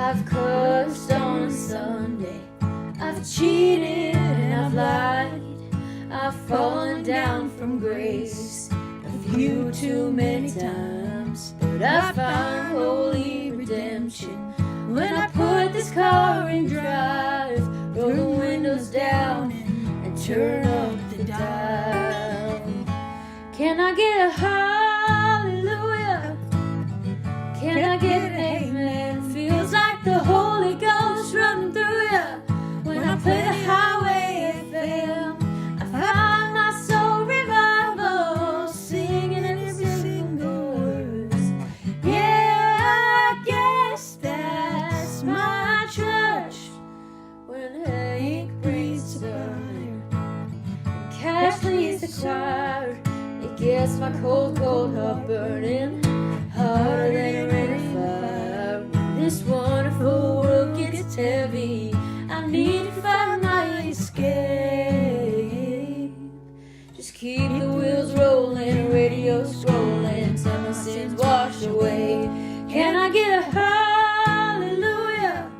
I've cursed on a Sunday, I've cheated and I've lied, I've fallen down from grace a few too many times, but I found holy redemption when I put this car in drive, roll the windows down and turn up the dial. Can I get a hallelujah? Can I get an amen? Feels like the Holy Ghost running through ya. When I play the highway FM, I find my soul revival, singing every single verse. Yeah, I guess that's my church. When the ink breathes to burn and cash leads the choir, it gets my cold heart burning harder than a ready fire. When this wonderful world gets heavy, I need to find my escape. Just keep the wheels rolling, radio scrolling, till my sins wash away. Can I get a hallelujah?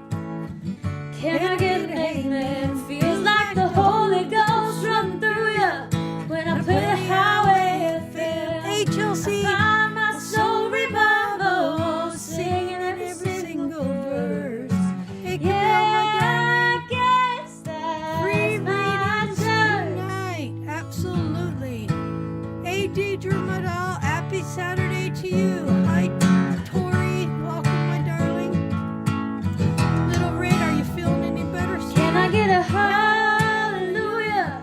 Can I get an amen? Feels like the Holy Ghost running through ya. When I play the highway FM, Hey Chelsea, I find my soul revival, singing every single verse. hey Yeah, I guess that's free my readings church. tonight, absolutely. Hey Deidre Madal, happy Saturday to you. Hi Tori, welcome my darling. Little Red, are you feeling any better? Can I get a hallelujah?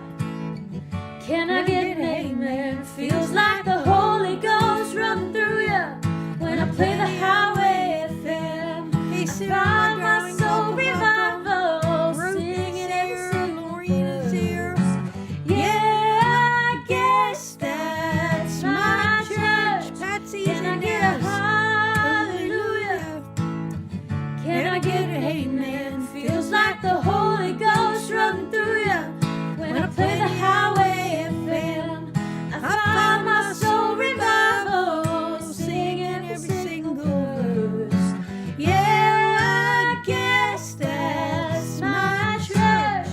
Can I get an amen? Feels like the Holy Ghost running through ya. When I play the highway FM, Hey I Sarah, find my my darling, soul welcome. revival, Ruth singing is every here, single Lorraine is here. Yeah, I guess that's my church. Patsy's Can I in get a there. hallelujah? Can I get an amen? Feels like the Holy Ghost running through ya. When I play the highway FM, I find my soul revival, singing every single verse. Yeah, I guess that's my church.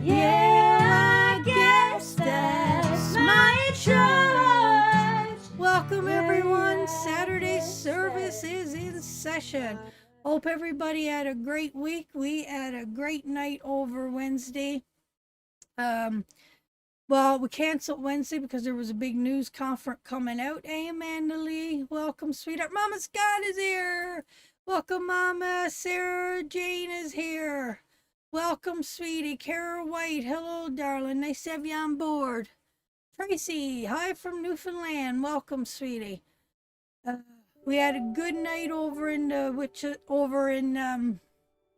Yeah, I guess that's my church. Welcome everyone. Saturday's service is in session. Hope everybody had a great week. We had a great night over Wednesday. Well, we canceled Wednesday because there was a big news conference coming out. Hey, Amanda Lee, welcome, sweetheart. Mama Scott is here. Welcome, Mama. Sarah Jane is here. Welcome, sweetie. Kara White, hello, darling. Nice to have you on board. Tracy, hi from Newfoundland. Welcome, sweetie. We had a good night over in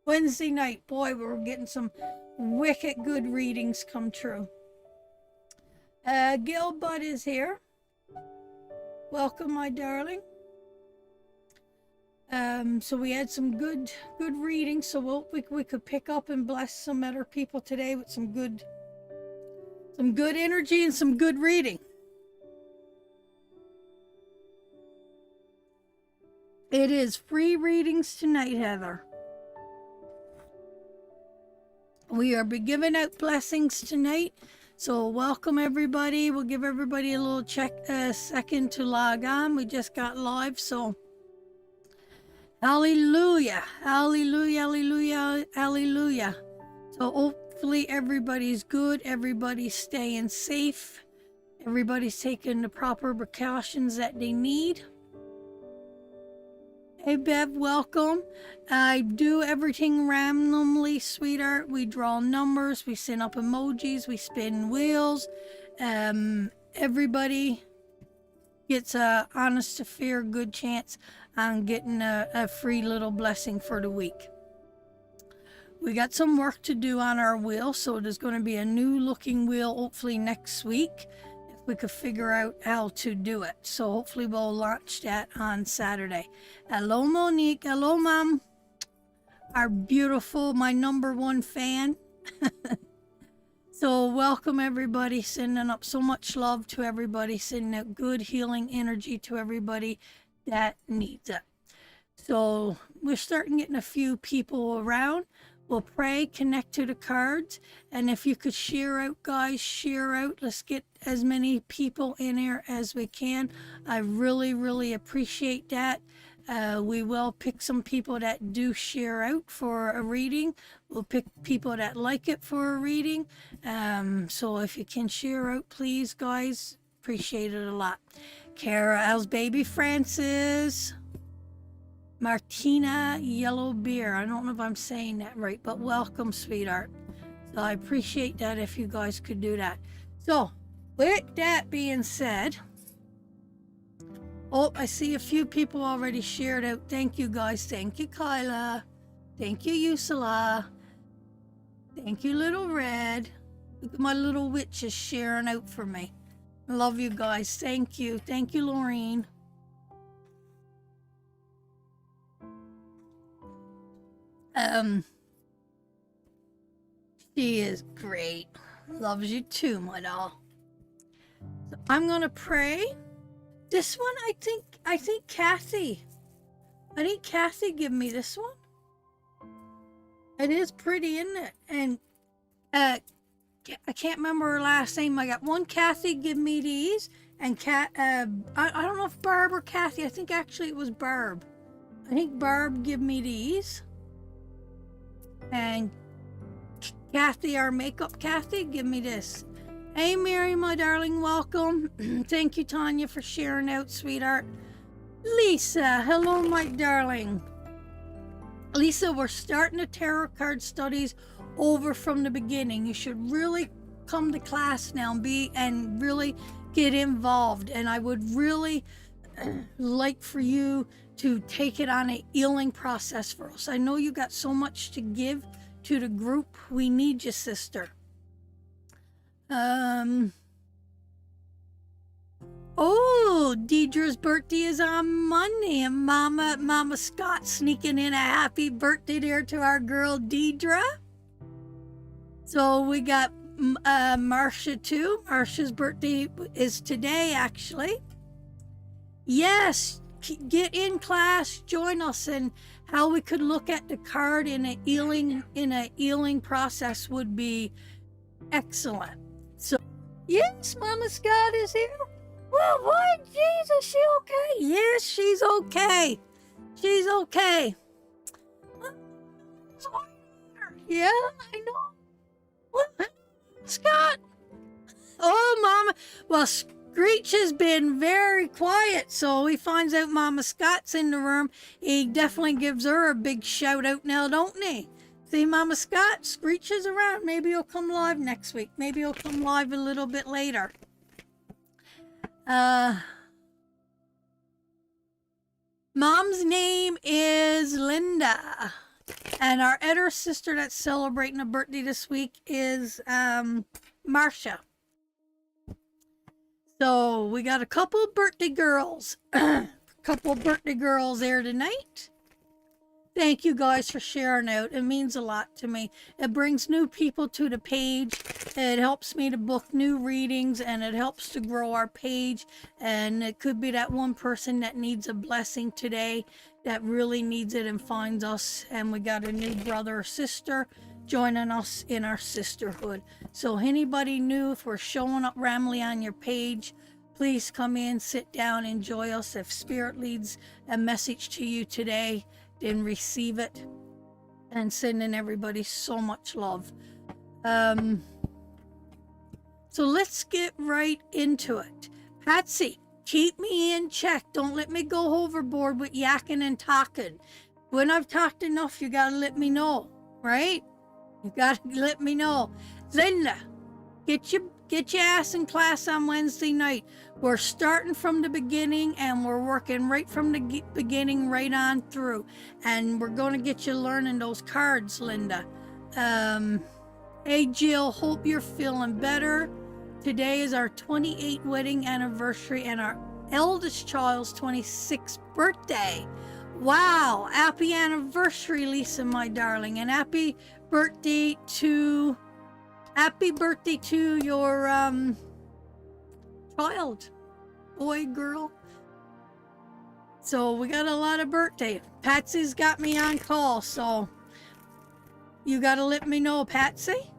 Wednesday night. Boy, we were getting some wicked good readings come true. Gil Budd is here. Welcome, my darling. So we had some good readings. So we could pick up and bless some other people today with some good energy and some good reading. It is free readings tonight, Heather. We are giving out blessings tonight. So welcome everybody. We'll give everybody a little second to log on. We just got live, so hallelujah, hallelujah, hallelujah, hallelujah. So hopefully everybody's good. Everybody's staying safe. Everybody's taking the proper precautions that they need. Hey Bev, welcome. I do everything randomly, sweetheart. We draw numbers, we send up emojis, we spin wheels. Everybody gets a honest to fair good chance on getting a free little blessing for the week. We got some work to do on our wheel, so there's going to be a new looking wheel hopefully next week. We could figure out how to do it. So hopefully we'll launch that on Saturday. Hello, Monique. Hello, Mom. Our beautiful, my #1 fan. So welcome everybody. Sending up so much love to everybody. Sending out good healing energy to everybody that needs it. So we're starting getting a few people around. We'll pray, connect to the cards, and if you could share out, guys, share out. Let's get as many people in here as we can. I really, really appreciate that. We will pick some people that do share out for a reading. We'll pick people that like it for a reading. So if you can share out, please, guys, appreciate it a lot. Kara, how's baby Francis? Martina Yellow Beer. I don't know if I'm saying that right, but welcome, sweetheart. So I appreciate that if you guys could do that. So with that being said, oh, I see a few people already shared out. Thank you, guys. Thank you, Kyla. Thank you, Usala. Thank you, Little Red. Look at my little witches sharing out for me. I love you guys. Thank you. Thank you, Laureen. She is great. Loves you too, my doll. So I'm gonna pray. This one, I think Kathy. I think Kathy give me this one. It is pretty, isn't it? And I can't remember her last name. I got one Kathy give me these, and I don't know if Barb or Kathy. I think actually it was Barb. I think Barb give me these. And Kathy, our makeup Kathy, give me this. Hey, Mary, my darling, welcome. Thank you, Tanya, for sharing out, sweetheart. Lisa, hello, my darling. Lisa, we're starting the tarot card studies over from the beginning. You should really come to class now and really get involved. And I would really like for you to take it on a healing process for us. I know you got so much to give to the group. We need you, sister. Oh, Deidre's birthday is on Monday, and Mama Scott sneaking in a happy birthday there to our girl Deidre. So we got Marcia too. Marcia's birthday is today, actually. Yes, get in class, join us, and how we could look at the card in a healing process would be excellent. So, yes, Mama Scott is here. Well, what? Jesus, she okay? Yes, she's okay. She's okay. Yeah, I know. What? Scott? Oh, Mama. Well, Screech has been very quiet, so he finds out Mama Scott's in the room. He definitely gives her a big shout out now, don't he? See, Mama Scott, Screech is around. Maybe he'll come live next week. Maybe he'll come live a little bit later. Mom's name is Linda. And our other sister that's celebrating a birthday this week is Marcia. So we got a couple of birthday girls. Couple of birthday girls there tonight. Thank you guys for sharing out. It means a lot to me. It brings new people to the page. It helps me to book new readings, and it helps to grow our page. And it could be that one person that needs a blessing today, that really needs it and finds us. And we got a new brother or sister joining us in our sisterhood. So anybody new, if we're showing up randomly on your page, please come in, sit down, enjoy us. If Spirit leads a message to you today, then receive it. And sending everybody so much love. So let's get right into it. Patsy, keep me in check. Don't let me go overboard with yakking and talking. When I've talked enough, you gotta let me know, right? You gotta let me know. Linda, get your ass in class on Wednesday night. We're starting from the beginning, and we're working right from the beginning right on through. And we're going to get you learning those cards, Linda. Hey, Jill, hope you're feeling better. Today is our 28th wedding anniversary and our eldest child's 26th birthday. Wow, happy anniversary, Lisa, my darling, and happy birthday to your child, boy, girl. So we got a lot of birthday. Patsy's got me on call, so you gotta let me know, Patsy.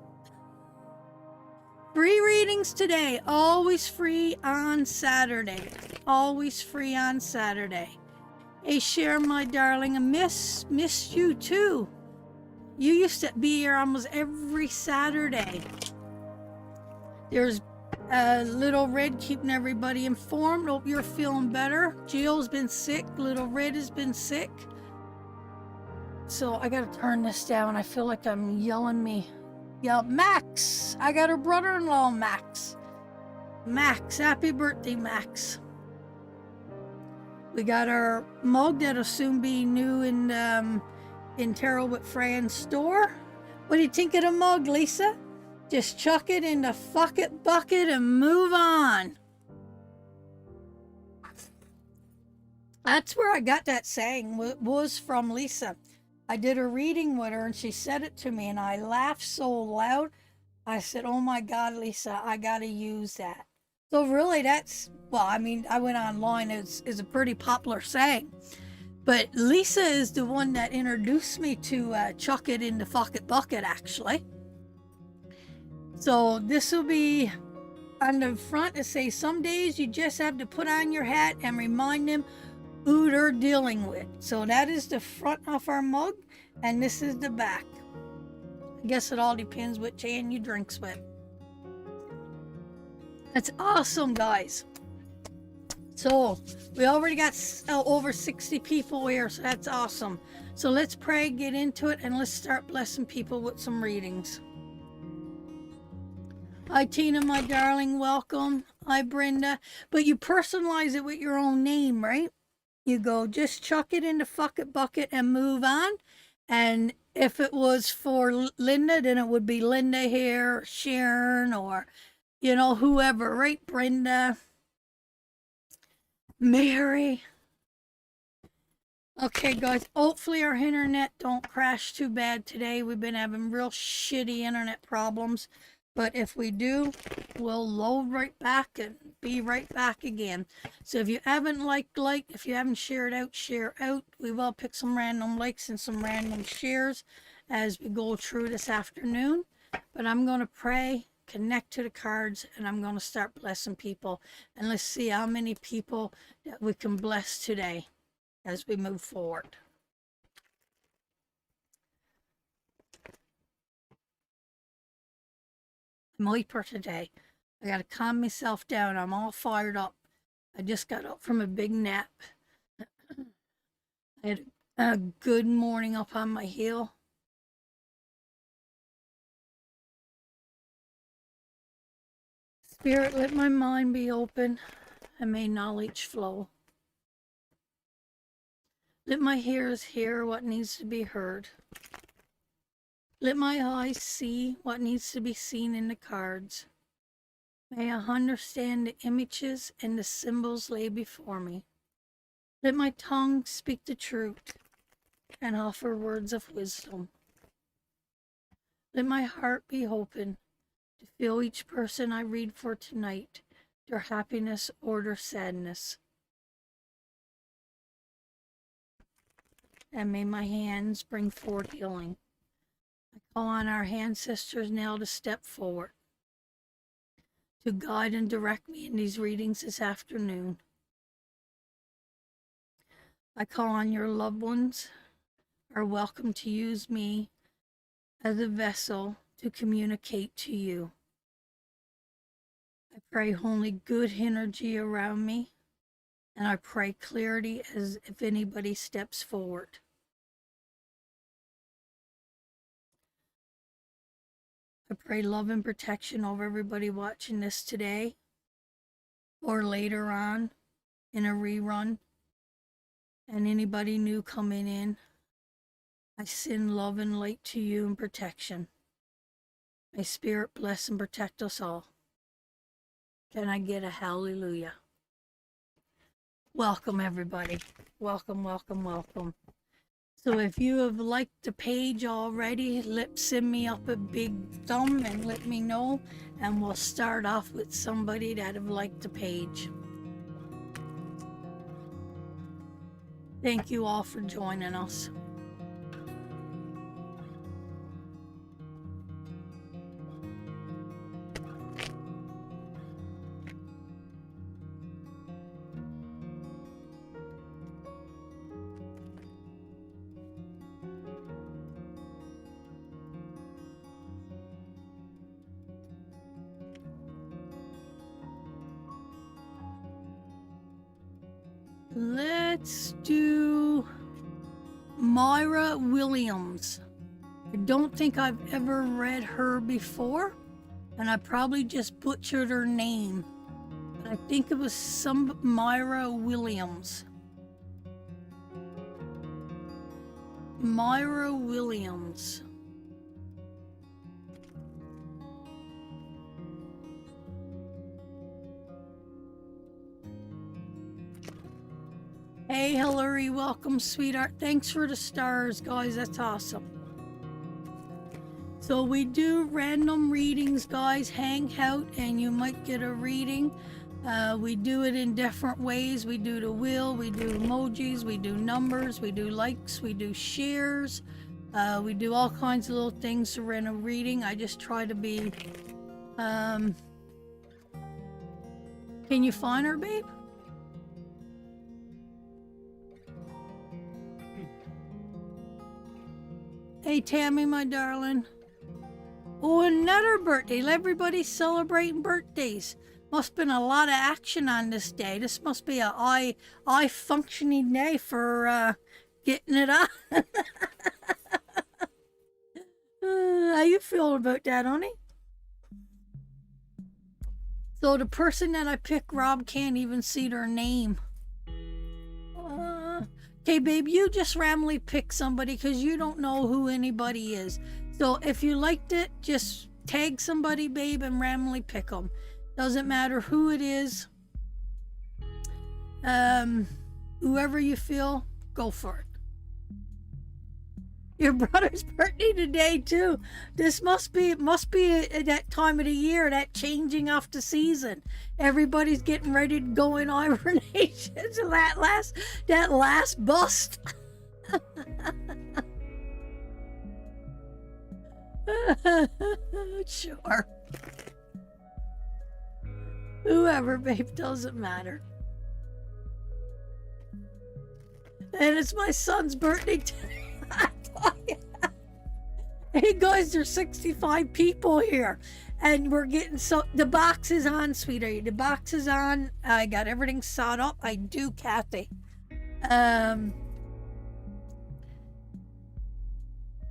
Free readings today, always free on Saturday. Always free on Saturday. Hey, Cher, my darling, I missed you too. You used to be here almost every Saturday. There's Little Red keeping everybody informed. Hope you're feeling better. Jill's been sick. Little Red has been sick. So I gotta turn this down. I feel like I'm yelling Max. I got her brother-in-law, Max. Max, happy birthday, Max. We got our mug that'll soon be new in Terrell with Fran's store. What do you think of the mug, Lisa? Just chuck it in the fuck it bucket and move on. That's where I got that saying, was from Lisa. I did a reading with her and she said it to me and I laughed so loud. I said, oh my God, Lisa, I gotta use that. So really that's, well, I mean, I went online, it's a pretty popular saying. But Lisa is the one that introduced me to chuck it in the fuck it bucket, actually. So this will be on the front to say, some days you just have to put on your hat and remind them who they're dealing with. So that is the front of our mug, and this is the back. I guess it all depends which hand you drinks with. That's awesome, guys. So we already got over 60 people here, so that's awesome. So let's pray, get into it, and let's start blessing people with some readings. Hi, Tina, my darling, welcome. Hi, Brenda. But you personalize it with your own name, right? You go, just chuck it in the fuck it bucket and move on. And if it was for Linda, then it would be Linda here, Sharon, or, you know, whoever, right? Brenda, Mary. Okay, guys, hopefully our internet don't crash too bad today. We've been having real shitty internet problems. But if we do, we'll load right back and be right back again. So if you haven't liked, if you haven't shared out, share out. We will pick some random likes and some random shares as we go through this afternoon. But I'm going to pray, connect to the cards, and I'm going to start blessing people. And let's see how many people that we can bless today as we move forward. I'm hyper today. I gotta calm myself down. I'm all fired up. I just got up from a big nap. I had a good morning up on my hill. Spirit, let my mind be open and may knowledge flow. Let my ears hear what needs to be heard. Let my eyes see what needs to be seen in the cards. May I understand the images and the symbols lay before me. Let my tongue speak the truth and offer words of wisdom. Let my heart be open to feel each person I read for tonight, their happiness or their sadness. And may my hands bring forth healing. I call on our ancestors now to step forward, to guide and direct me in these readings this afternoon. I call on your loved ones, are welcome to use me as a vessel to communicate to you. I pray only good energy around me, and I pray clarity as if anybody steps forward. I pray love and protection over everybody watching this today or later on in a rerun, and anybody new coming in. I send love and light to you and protection. May Spirit bless and protect us all. Can I get a hallelujah? Welcome, everybody. Welcome, welcome, welcome. So if you have liked the page already, send me up a big thumb and let me know, and we'll start off with somebody that have liked the page. Thank you all for joining us. Let's do Myra Williams. I don't think I've ever read her before, and I probably just butchered her name. But I think it was some Myra Williams. Myra Williams. Hey, Hillary, welcome, sweetheart. Thanks for the stars, guys. That's awesome. So we do random readings, guys. Hang out and you might get a reading. We do it in different ways. We do the wheel, we do emojis, we do numbers, we do likes, we do shares. We do all kinds of little things to run a reading. I just try to be... Can you find her, babe? Hey, Tammy, my darling. Oh, another birthday. Everybody's celebrating birthdays. Must have been a lot of action on this day. This must be a eye functioning day for getting it on. How you feeling about that, honey? So the person that I pick, Rob, can't even see their name. Okay, babe, you just randomly pick somebody because you don't know who anybody is. So if you liked it, just tag somebody, babe, and randomly pick them. Doesn't matter who it is. Whoever you feel, go for it. Your brother's birthday today too. This must be that time of the year, that changing of the season. Everybody's getting ready to go in hibernation. So that last bust. Sure. Whoever, babe, doesn't matter. And it's my son's birthday today. Hey guys, there's 65 people here, and we're getting the box is on, sweetie. The box is on. I got everything set up. I do, Kathy.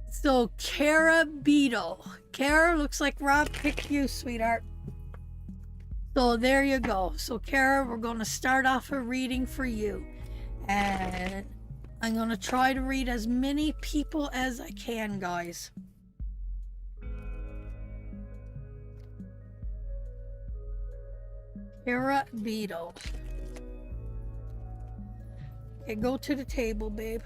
So Kara Beetle. Kara, looks like Rob picked you, sweetheart. So there you go. So Kara, we're going to start off a reading for you, and I'm going to try to read as many people as I can, guys. Kara Beetle. Okay, go to the table, babe.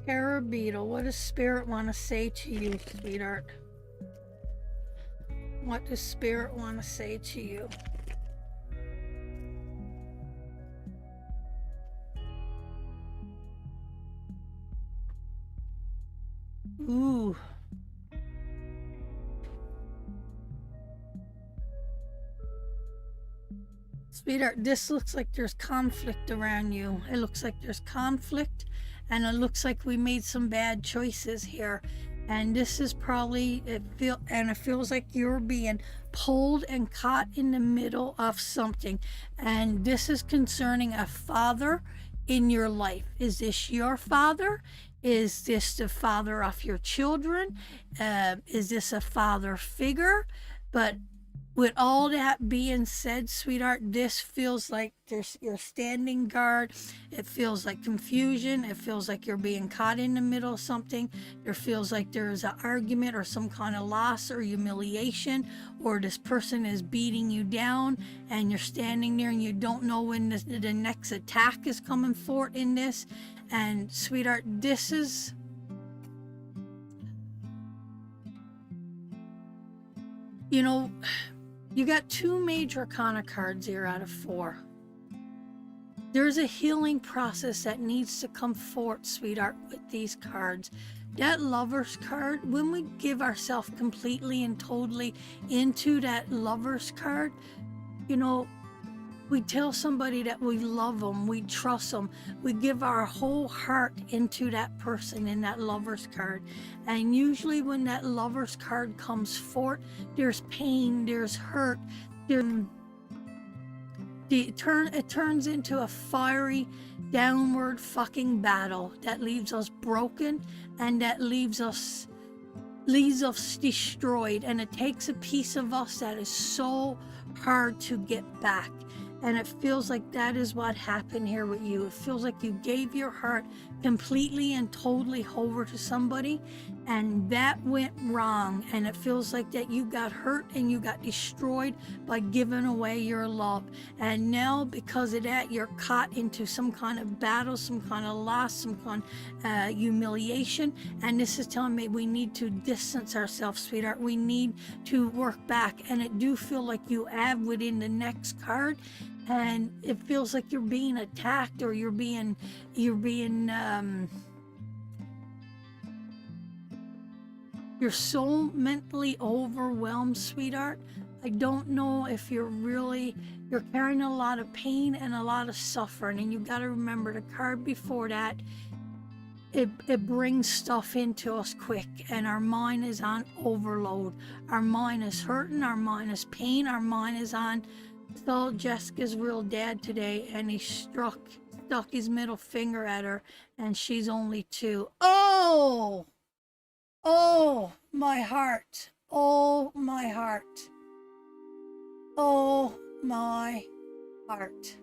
Kara Beetle, what does Spirit want to say to you, sweetheart? What does Spirit want to say to you? Ooh. Sweetheart, this looks like there's conflict around you. It looks like there's conflict, and it looks like we made some bad choices here. And this is probably, it feels like you're being pulled and caught in the middle of something. And this is concerning a father in your life. Is this your father? Is this the father of your children? Is this a father figure? But with all that being said, sweetheart, this feels like you're standing guard. It feels like confusion. It feels like you're being caught in the middle of something. It feels like there's an argument or some kind of loss or humiliation, or this person is beating you down and you're standing there and you don't know when the next attack is coming forth in this. And sweetheart, this is... You know, You got 2 major kind of cards here out of 4. There's a healing process that needs to come forth, sweetheart, with these cards. That Lover's card, when we give ourselves completely and totally into that Lover's card, you know, we tell somebody that we love them, we trust them, we give our whole heart into that person in that Lover's card. And usually when that Lover's card comes forth, there's pain, there's hurt, it turns into a fiery downward fucking battle that leaves us broken and that leaves us destroyed, and it takes a piece of us that is so hard to get back. And it feels like that is what happened here with you. It feels like you gave your heart completely and totally over to somebody, and that went wrong. And it feels like that you got hurt and you got destroyed by giving away your love. And now, because of that, you're caught into some kind of battle, some kind of loss, some kind of humiliation. And this is telling me we need to distance ourselves, sweetheart. We need to work back. And it do feel like you have within the next card. And it feels like you're being attacked, or you're so mentally overwhelmed, sweetheart. I don't know if you're carrying a lot of pain and a lot of suffering. And you got to remember, the card before that, it brings stuff into us quick, and our mind is on overload. Our mind is hurting, our mind is pain, our mind is on. Saw Jessica's real dad today, and he stuck his middle finger at her, and she's only 2. Oh my heart, oh my heart, oh my heart.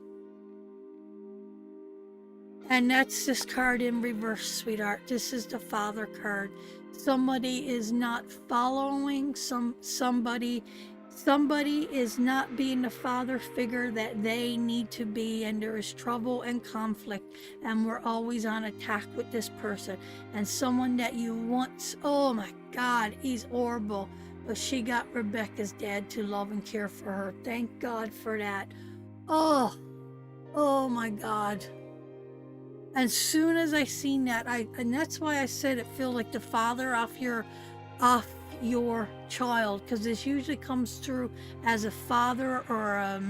And that's this card in reverse, sweetheart. This is the Father card. Somebody is not following, somebody is not being the father figure that they need to be, and there is trouble and conflict, and we're always on attack with this person. And someone that you once, oh my God, he's horrible, but she got Rebecca's dad to love and care for her. Thank God for that. Oh my God. As soon as I seen that, and that's why I said it feel like the father off your child, because this usually comes through as a father or a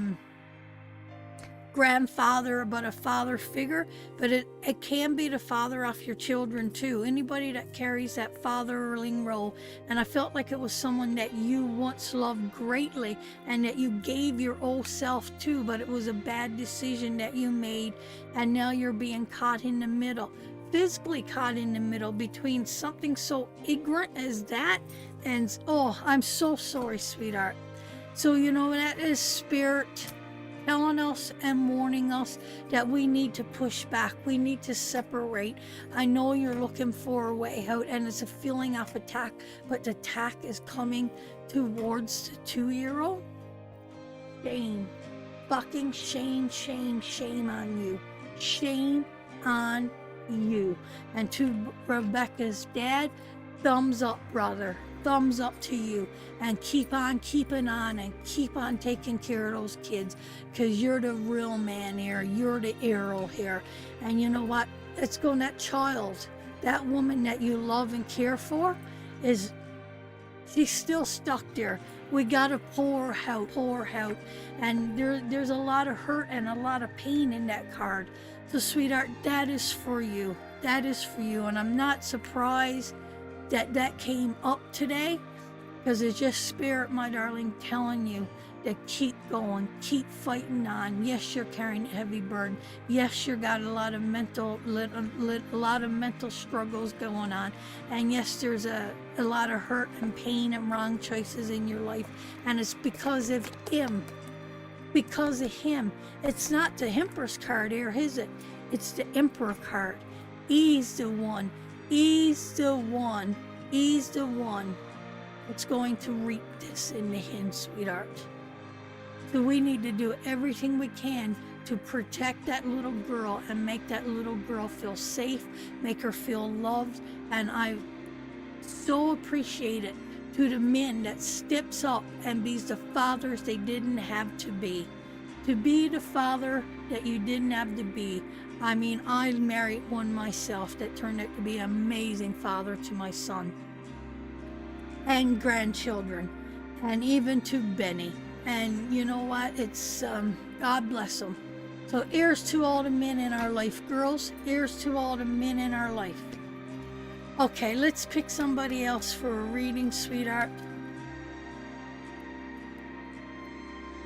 grandfather, but a father figure. But it can be the father off your children too, anybody that carries that fatherling role. And I felt like it was someone that you once loved greatly and that you gave your old self to, but it was a bad decision that you made, and now you're being caught in the middle, physically caught in the middle between something so ignorant as that. And I'm so sorry, sweetheart. So that is spirit telling us and warning us that we need to push back, we need to separate. I know you're looking for a way out, and it's a feeling of attack, but the attack is coming towards the 2-year-old. Shame, fucking shame on you, shame on you. And to Rebecca's dad, thumbs up, brother, thumbs up to you, and keep on keeping on and keep on taking care of those kids, because you're the real man here, you're the hero here. And you know what, it's going, that child, that woman that you love and care for, she's still stuck there. We gotta pour her out, and there's a lot of hurt and a lot of pain in that card. So sweetheart, that is for you, and I'm not surprised that came up today, because it's just spirit, my darling, telling you to keep going, keep fighting on. Yes, you're carrying a heavy burden. Yes, you got a lot of mental struggles going on, and yes, there's a lot of hurt and pain and wrong choices in your life, and it's because of him. It's not the Empress card here, is it? It's the Emperor card. He's the one that's going to reap this in the end, sweetheart. So we need to do everything we can to protect that little girl and make that little girl feel safe, make her feel loved. And I so appreciate it to the men that steps up and be the fathers they didn't have to be the father that you didn't have to be. I mean, I married one myself that turned out to be an amazing father to my son and grandchildren, and even to Benny. And you know what? It's God bless them. So here's to all the men in our life, girls. Here's to all the men in our life. Okay, let's pick somebody else for a reading, sweetheart.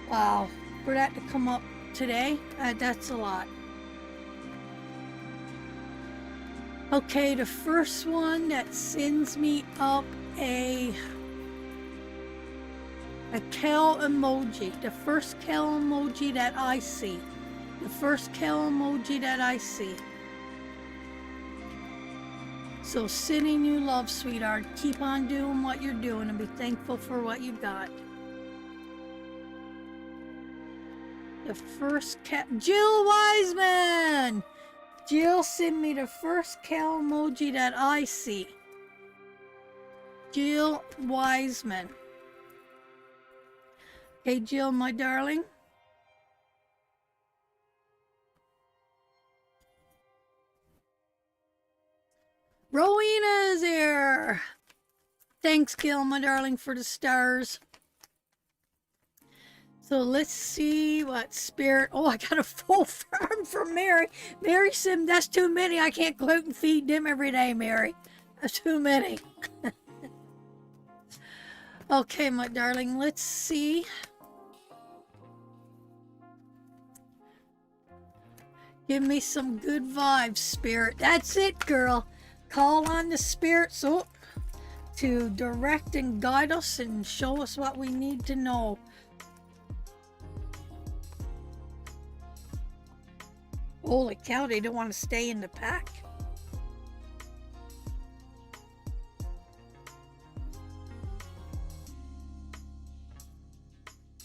Wow, for that to come up today, that's a lot. Okay, the first one that sends me up a Kel emoji. The first Kel emoji that I see. The first Kel emoji that I see. So sending you love, sweetheart. Keep on doing what you're doing and be thankful for what you got. The first Jill Wiseman! Jill sent me the first Kel emoji that I see. Jill Wiseman. Hey, Jill, my darling. Rowena's here. Thanks, Gil, my darling, for the stars. So let's see what spirit. Oh, I got a full farm for Mary. Mary said, that's too many. I can't go out and feed them every day, Mary. That's too many. Okay, my darling, let's see. Give me some good vibes, spirit. That's it, girl. Call on the spirits to direct and guide us and show us what we need to know. Holy cow, they don't want to stay in the pack.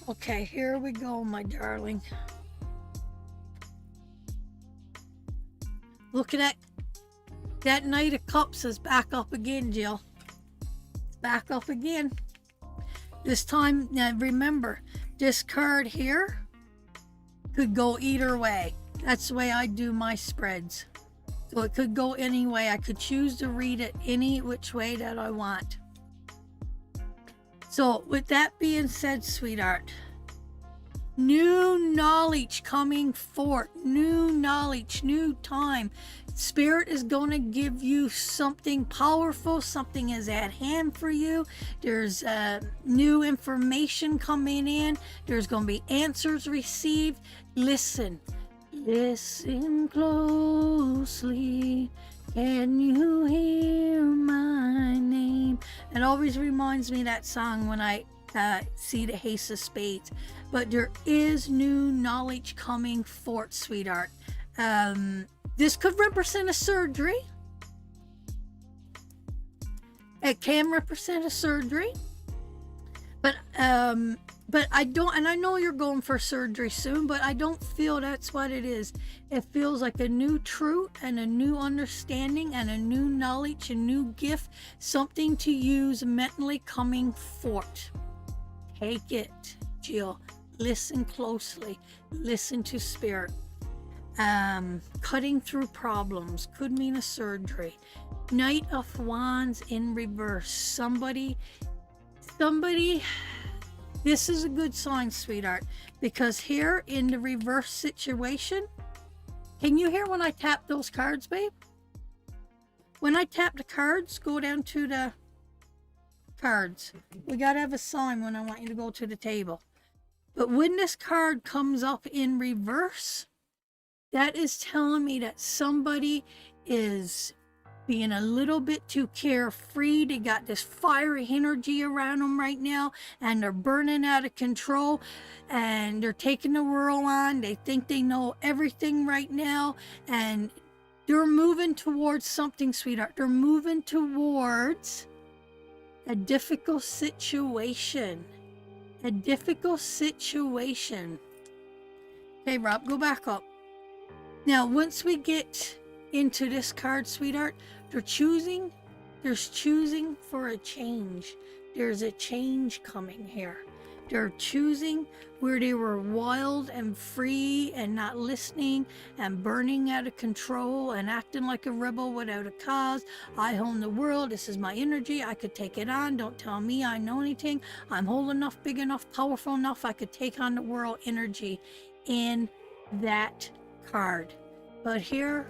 Okay, here we go, my darling. Look at that Knight of Cups is back up again, Jill. It's back up again. This time, now remember, this card here could go either way. That's the way I do my spreads. So it could go any way. I could choose to read it any which way that I want. So with that being said, sweetheart, new knowledge coming forth, new knowledge, new time. Spirit is going to give you something powerful, something is at hand for you. There's new information coming in. There's going to be answers received. Listen closely. Can you hear my name? It always reminds me of that song when I see the Ace of Spades. But there is new knowledge coming forth, sweetheart. This could represent a surgery. It can represent a surgery. But I don't, and I know you're going for surgery soon, but I don't feel that's what it is. It feels like a new truth and a new understanding and a new knowledge, a new gift, something to use mentally coming forth. Take it, Jill. Listen closely. Listen to spirit. Cutting through problems could mean a surgery. Knight of Wands in reverse. Somebody, this is a good sign, sweetheart, because here in the reverse situation, can you hear when I tap those cards, babe? When I tap the cards, go down to the cards. We got to have a sign when I want you to go to the table. But when this card comes up in reverse, that is telling me that somebody is being a little bit too carefree. They got this fiery energy around them right now, and they're burning out of control, and they're taking the world on. They think they know everything right now, and they're moving towards something, sweetheart. They're moving towards a difficult situation. A difficult situation. Okay, Rob, go back up. Now, once we get into this card, sweetheart, there's choosing for a change. there's a change coming here. They're choosing where they were wild and free and not listening and burning out of control and acting like a rebel without a cause. I own the world. This is my energy. I could take it on. Don't tell me I know anything. I'm whole enough, big enough, powerful enough. I could take on the world energy in that card. But here,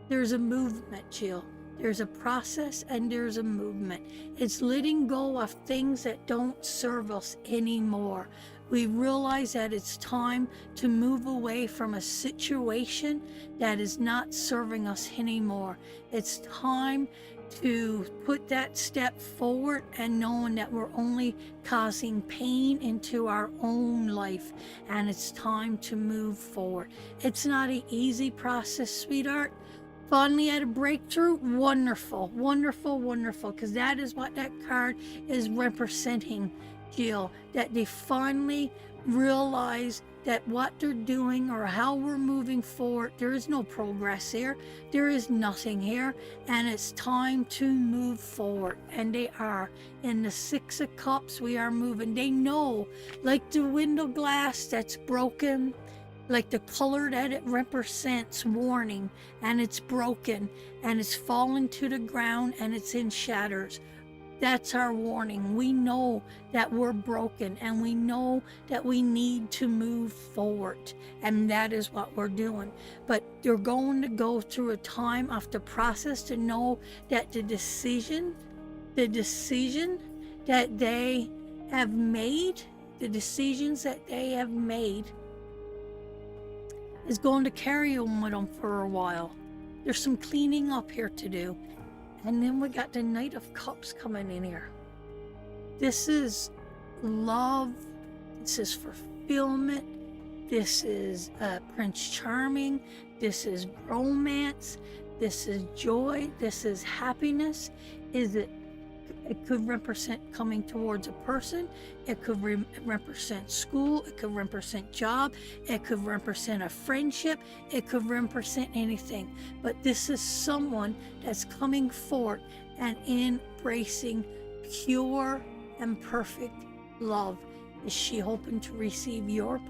there's a movement, Jill. There's a process and there's a movement. It's letting go of things that don't serve us anymore. We realize that it's time to move away from a situation that is not serving us anymore. It's time to put that step forward and knowing that we're only causing pain into our own life, and it's time to move forward. It's not an easy process, sweetheart. Finally had a breakthrough. Wonderful, wonderful, wonderful, because that is what that card is representing, Jill, that they finally realize that what they're doing or how we're moving forward, there is no progress here. There is nothing here, and it's time to move forward. And they are. In the Six of Cups, we are moving. They know, like the window glass that's broken, like the color that it represents, warning, and it's broken and it's fallen to the ground and it's in shatters. That's our warning. We know that we're broken and we know that we need to move forward, and that is what we're doing. But you're going to go through a time of the process to know that the decision that they have made, the decisions that they have made is going to carry on with them for a while. There's some cleaning up here to do. And then we got the Knight of Cups coming in here. This is love. This is fulfillment. This is Prince Charming. This is romance. This is joy. This is happiness. It could represent coming towards a person. It could represent school. It could represent job. It could represent a friendship. It could represent anything. But this is someone that's coming forth and embracing pure and perfect love. Is she hoping to receive your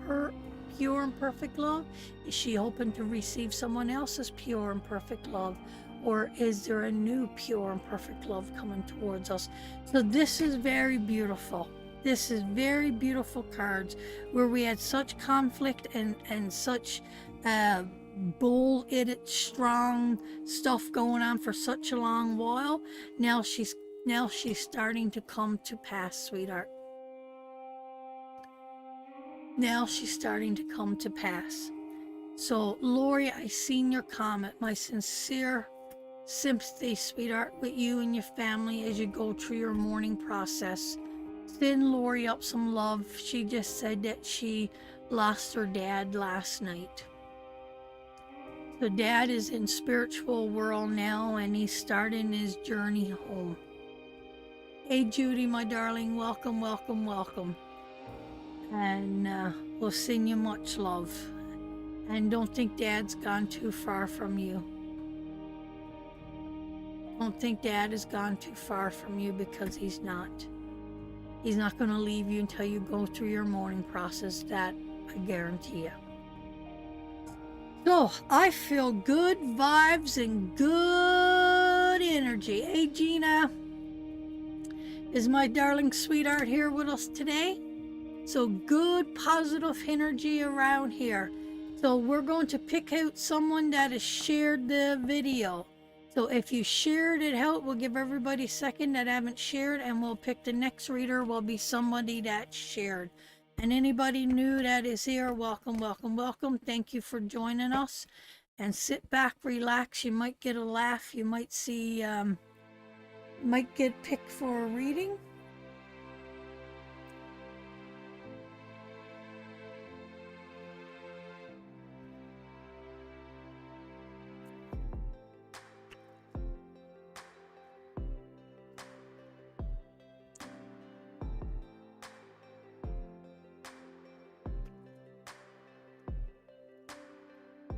pure and perfect love? Is she hoping to receive someone else's pure and perfect love? Or is there a new pure and perfect love coming towards us? So this is very beautiful. This is very beautiful cards where we had such conflict and such bull-headed, strong stuff going on for such a long while. Now she's starting to come to pass, sweetheart. Now she's starting to come to pass. So, Lori, I seen your comment. My sincere sympathy, sweetheart, with you and your family as you go through your mourning process. Send Lori up some love. She just said that she lost her dad last night. So Dad is in spiritual world now, and he's starting his journey home. Hey Judy, my darling, welcome, welcome, welcome. And we'll send you much love. And don't think Dad's gone too far from you. Don't think Dad has gone too far from you, because he's not. He's not going to leave you until you go through your mourning process. That I guarantee you. So I feel good vibes and good energy. Hey Gina, is my darling sweetheart here with us today? So good positive energy around here. So we're going to pick out someone that has shared the video. So if you shared it out, we'll give everybody a second that haven't shared, and we'll pick the next reader will be somebody that shared. And anybody new that is here, welcome, welcome, welcome. Thank you for joining us. And sit back, relax. You might get a laugh. You might see, might get picked for a reading.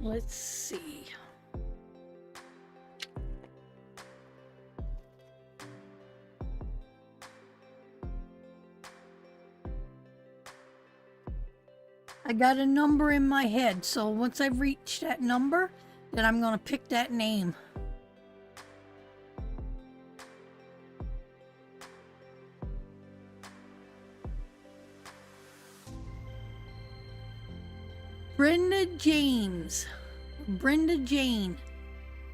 Let's see. I got a number in my head, so once I've reached that number, then I'm going to pick that name. Brenda James. Brenda Jane.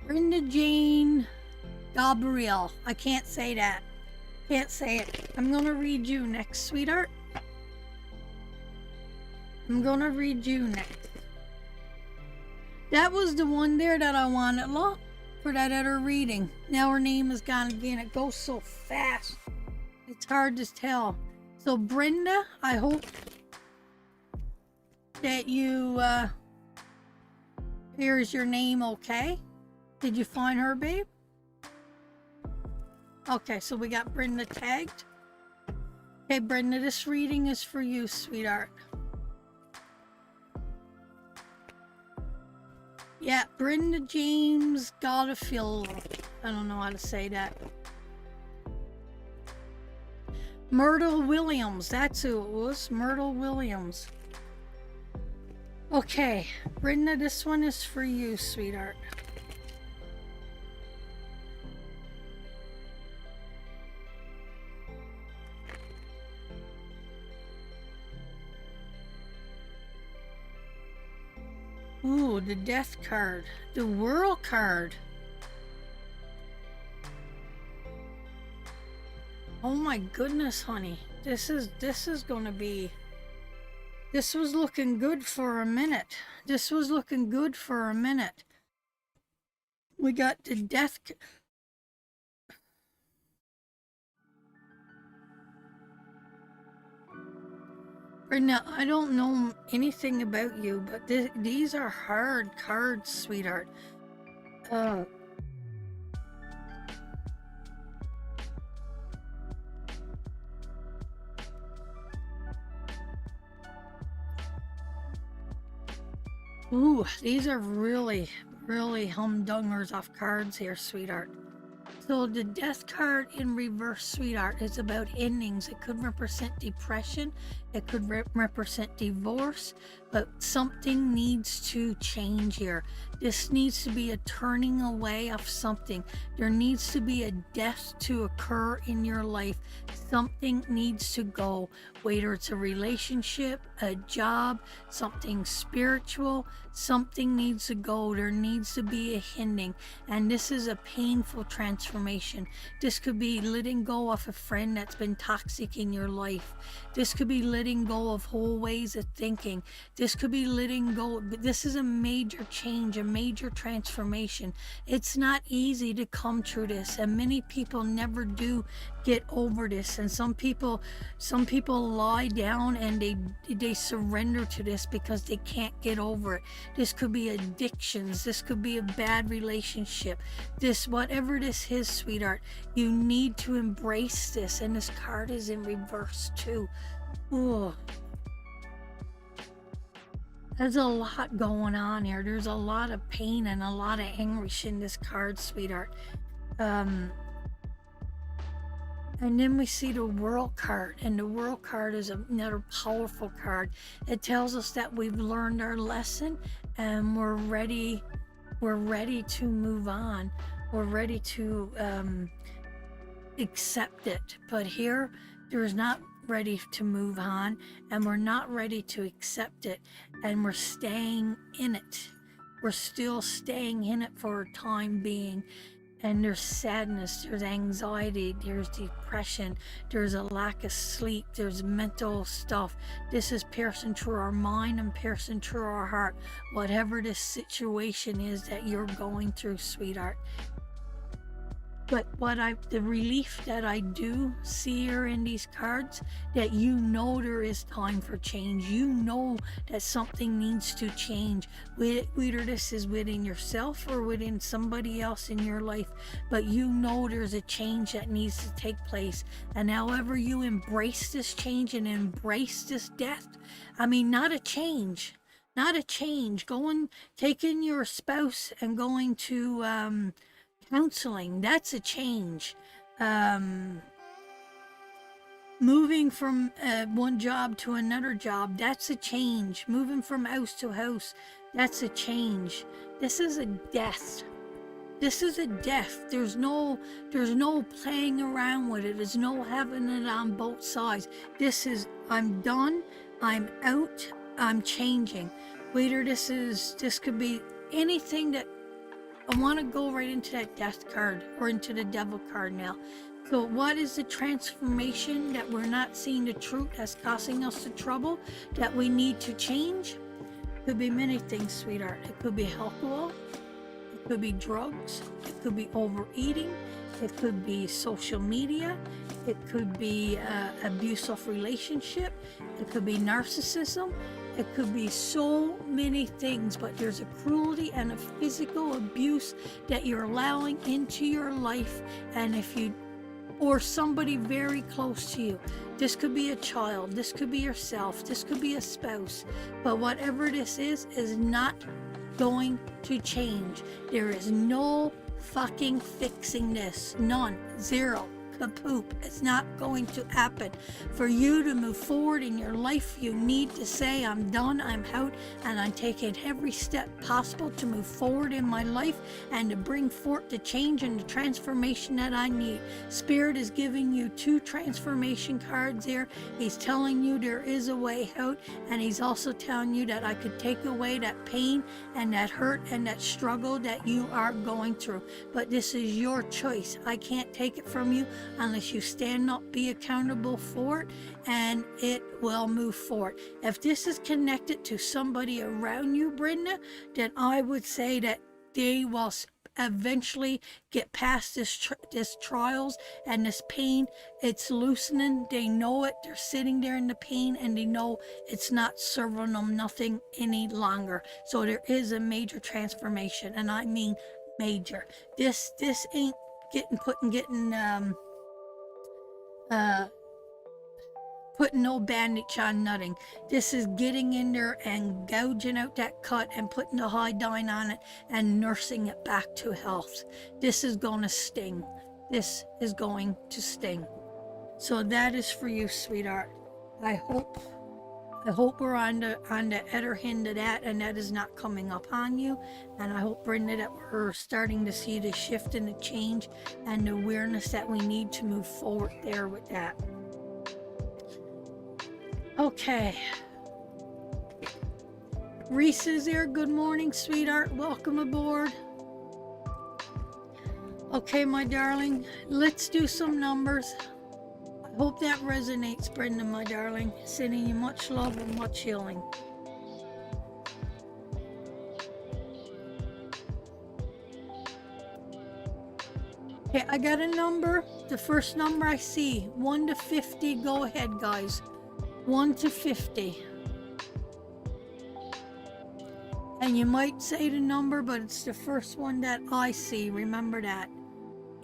Brenda Jane Gabrielle. I can't say that. Can't say it. I'm going to read you next, sweetheart. I'm going to read you next. That was the one there that I wanted, look, for that other reading. Now her name is gone again. It goes so fast. It's hard to tell. So Brenda, I hope that you, here's your name, okay? Did you find her, babe? Okay, so we got Brenda tagged. Okay, Brenda, this reading is for you, sweetheart. Yeah, Brenda James Godfield. I don't know how to say that. Myrtle Williams, that's who it was. Myrtle Williams. Okay, Brenda, this one is for you, sweetheart. Ooh, the death card. The world card. Oh my goodness, honey. This is gonna be... This was looking good for a minute. This was looking good for a minute. We got the death... Brenda, I don't know anything about you, but these are hard cards, sweetheart. Ooh, these are really, really humdungers of cards here, sweetheart. So the death card in reverse, sweetheart, is about endings. It could represent depression. It could represent divorce, but something needs to change here. This needs to be a turning away of something. There needs to be a death to occur in your life. Something needs to go, whether it's a relationship, a job, something spiritual, something needs to go. There needs to be a ending, and this is a painful transformation. This could be letting go of a friend that's been toxic in your life. This could be letting go of whole ways of thinking. This could be letting go. This is a major change, a major transformation. It's not easy to come through this, and many people never do get over this. And some people lie down and they surrender to this because they can't get over it. This could be addictions. This could be a bad relationship. This, whatever this is, sweetheart, you need to embrace this. And this card is in reverse too. Ooh. There's a lot going on here. There's a lot of pain and a lot of anguish in this card, sweetheart. And then we see the world card, and the world card is another powerful card. It tells us that we've learned our lesson and we're ready to move on. We're ready to accept it. But here, there's not ready to move on, and we're not ready to accept it, and we're staying in it. We're still staying in it for a time being. And there's sadness, there's anxiety, there's depression, there's a lack of sleep, there's mental stuff. This is piercing through our mind and piercing through our heart. Whatever this situation is that you're going through, sweetheart. But the relief that I do see here in these cards, that you know there is time for change. You know that something needs to change. Whether this is within yourself or within somebody else in your life, but you know there's a change that needs to take place. And however you embrace this change and embrace this death, not a change, taking your spouse and going to, counseling, that's a change. Moving from one job to another job, that's a change. Moving from house to house, that's a change. This is a death. This is a death. There's no playing around with it. There's no having it on both sides. This is, I'm done, I'm out, I'm changing. Whether this could be anything that, I want to go right into that death card or into the devil card now. So what is the transformation that we're not seeing the truth that's causing us the trouble that we need to change? Could be many things, sweetheart. It could be alcohol. It could be drugs. It could be overeating. It could be social media. It could be abusive relationship. It could be narcissism. It could be so many things, but there's a cruelty and a physical abuse that you're allowing into your life. And if you, or somebody very close to you, this could be a child, this could be yourself, this could be a spouse, but whatever this is not going to change. There is no fucking fixing this. None. Zero. Kapoop. It's not going to happen. For you to move forward in your life, you need to say, I'm done, I'm out, and I'm taking every step possible to move forward in my life and to bring forth the change and the transformation that I need. Spirit is giving you 2 transformation cards here. He's telling you there is a way out, and he's also telling you that I could take away that pain and that hurt and that struggle that you are going through. But this is your choice. I can't take it from you unless you stand up, be accountable for it, and it will move forward. If this is connected to somebody around you, Brenda, then I would say that they will eventually get past this trials and this pain. It's loosening. They know it. They're sitting there in the pain, and they know it's not serving them nothing any longer. So there is a major transformation, and I mean major. This ain't putting no bandage on nothing. This is getting in there and gouging out that cut and putting the iodine on it and nursing it back to health. This is going to sting. This is going to sting. So that is for you, sweetheart. I hope we're on the other end of that, and that is not coming up on you. And I hope, Brenda, that we're starting to see the shift and the change and the awareness that we need to move forward there with that. Okay. Reese is here. Good morning, sweetheart. Welcome aboard. Okay, my darling, let's do some numbers. I hope that resonates, Brenda, my darling. Sending you much love and much healing. Okay, I got a number. The first number I see, 1 to 50. Go ahead, guys. 1 to 50. And you might say the number, but it's the first one that I see. Remember that.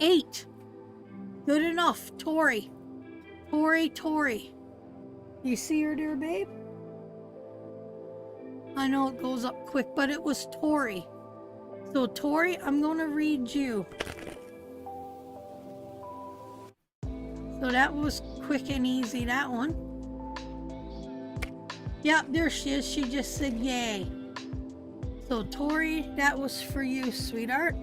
8. Good enough. Tori. You see her there, babe? I know it goes up quick, but it was Tori. So Tori, I'm going to read you. So that was quick and easy, that one. Yep, there she is. She just said yay. So Tori, that was for you, sweetheart.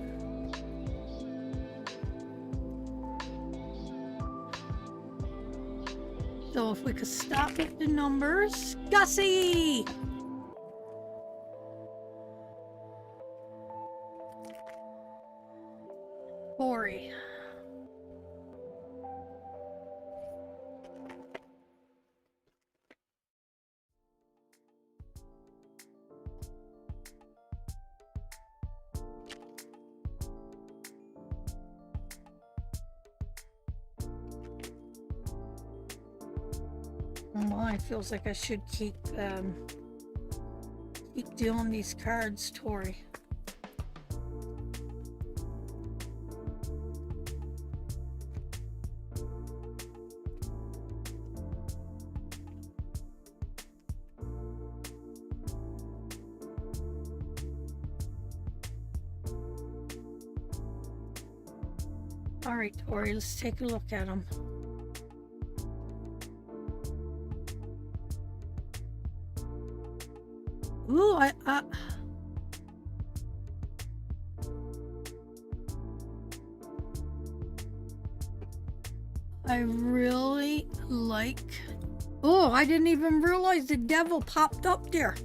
So if we could stop with the numbers. Gussie! Tori. My, it feels like I should keep doing these cards, Tori. All right, Tori, let's take a look at them. Ooh, I really like. Oh, I didn't even realize the devil popped up there.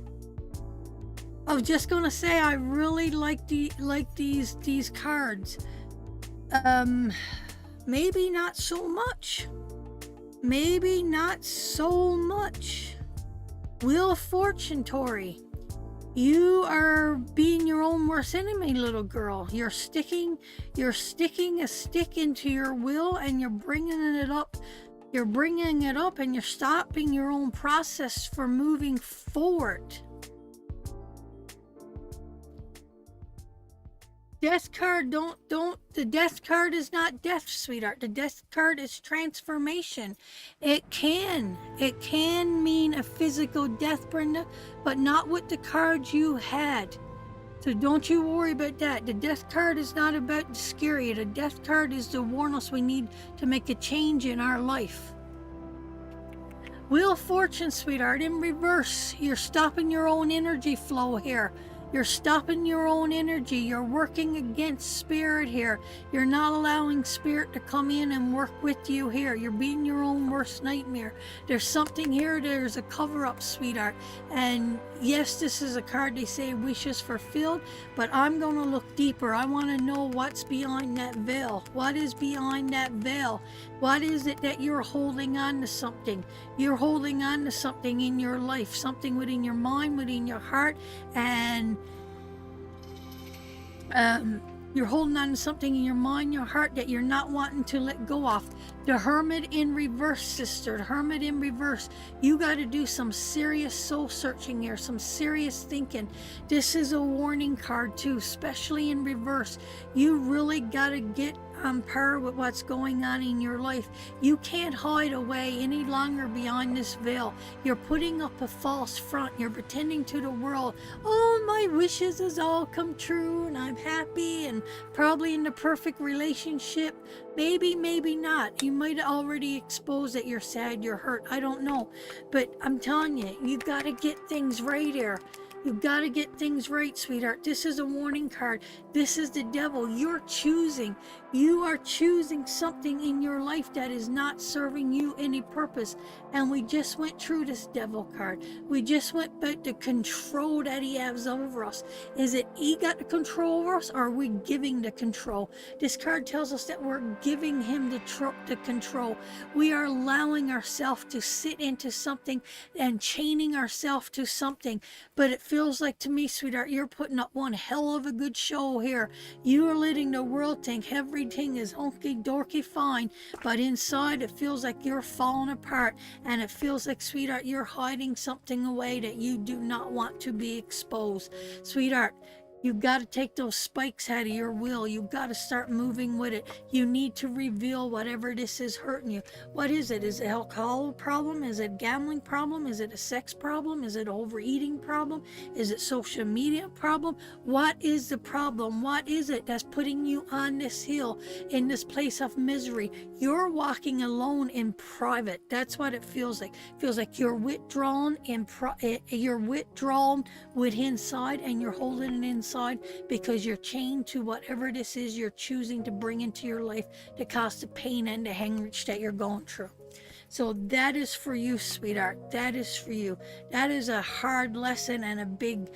I was just gonna say I really like these cards. Maybe not so much. Maybe not so much. Wheel of Fortune, Tori. You are being your own worst enemy, little girl. You're sticking a stick into your wheel and you're bringing it up. You're bringing it up and you're stopping your own process for moving forward. Death card, the death card is not death, sweetheart. The death card is transformation. It can mean a physical death, Brenda, but not with the cards you had. So don't you worry about that. The death card is not about to scare you. The death card is to warn us we need to make a change in our life. Wheel of Fortune, sweetheart, in reverse. You're stopping your own energy flow here. You're stopping your own energy. You're working against spirit here. You're not allowing spirit to come in and work with you here. You're being your own worst nightmare. There's something here. There's a cover-up, sweetheart. And yes, this is a card they say wishes fulfilled, but I'm going to look deeper. I want to know what's behind that veil. What is behind that veil? What is it that you're holding on to something? You're holding on to something in your life, something within your mind, within your heart, and you're holding on to something in your mind, your heart that you're not wanting to let go of. The Hermit in reverse, sister. The Hermit in reverse. You got to do some serious soul searching here, some serious thinking. This is a warning card too, especially in reverse. You really got to get on par with what's going on in your life. You can't hide away any longer behind this veil. You're putting up a false front. You're pretending to the world, oh, my wishes has all come true and I'm happy and probably in the perfect relationship. Maybe, maybe not. You might already expose that you're sad, you're hurt. I don't know. But I'm telling you, you got to get things right here. You've got to get things right, sweetheart. This is a warning card. This is the devil. You're choosing. You are choosing something in your life that is not serving you any purpose. And we just went through this devil card. We just went about the control that he has over us. Is it he got the control over us, or are we giving the control? This card tells us that we're giving him the control. We are allowing ourselves to sit into something and chaining ourselves to something. But it feels like to me, sweetheart, you're putting up one hell of a good show here. You are letting the world think everything is hunky dorky fine, but inside it feels like you're falling apart, and it feels like, sweetheart, you're hiding something away that you do not want to be exposed. Sweetheart, you've got to take those spikes out of your will. You've got to start moving with it. You need to reveal whatever this is hurting you. What is it? Is it an alcohol problem? Is it a gambling problem? Is it a sex problem? Is it an overeating problem? Is it social media problem? What is the problem? What is it that's putting you on this hill, in this place of misery? You're walking alone in private. That's what it feels like. It feels like you're withdrawn you're withdrawn with inside, and you're holding it inside because you're chained to whatever this is you're choosing to bring into your life to cause the pain and the hemorrhage that you're going through. So that is for you, sweetheart. That is for you. That is a hard lesson and a big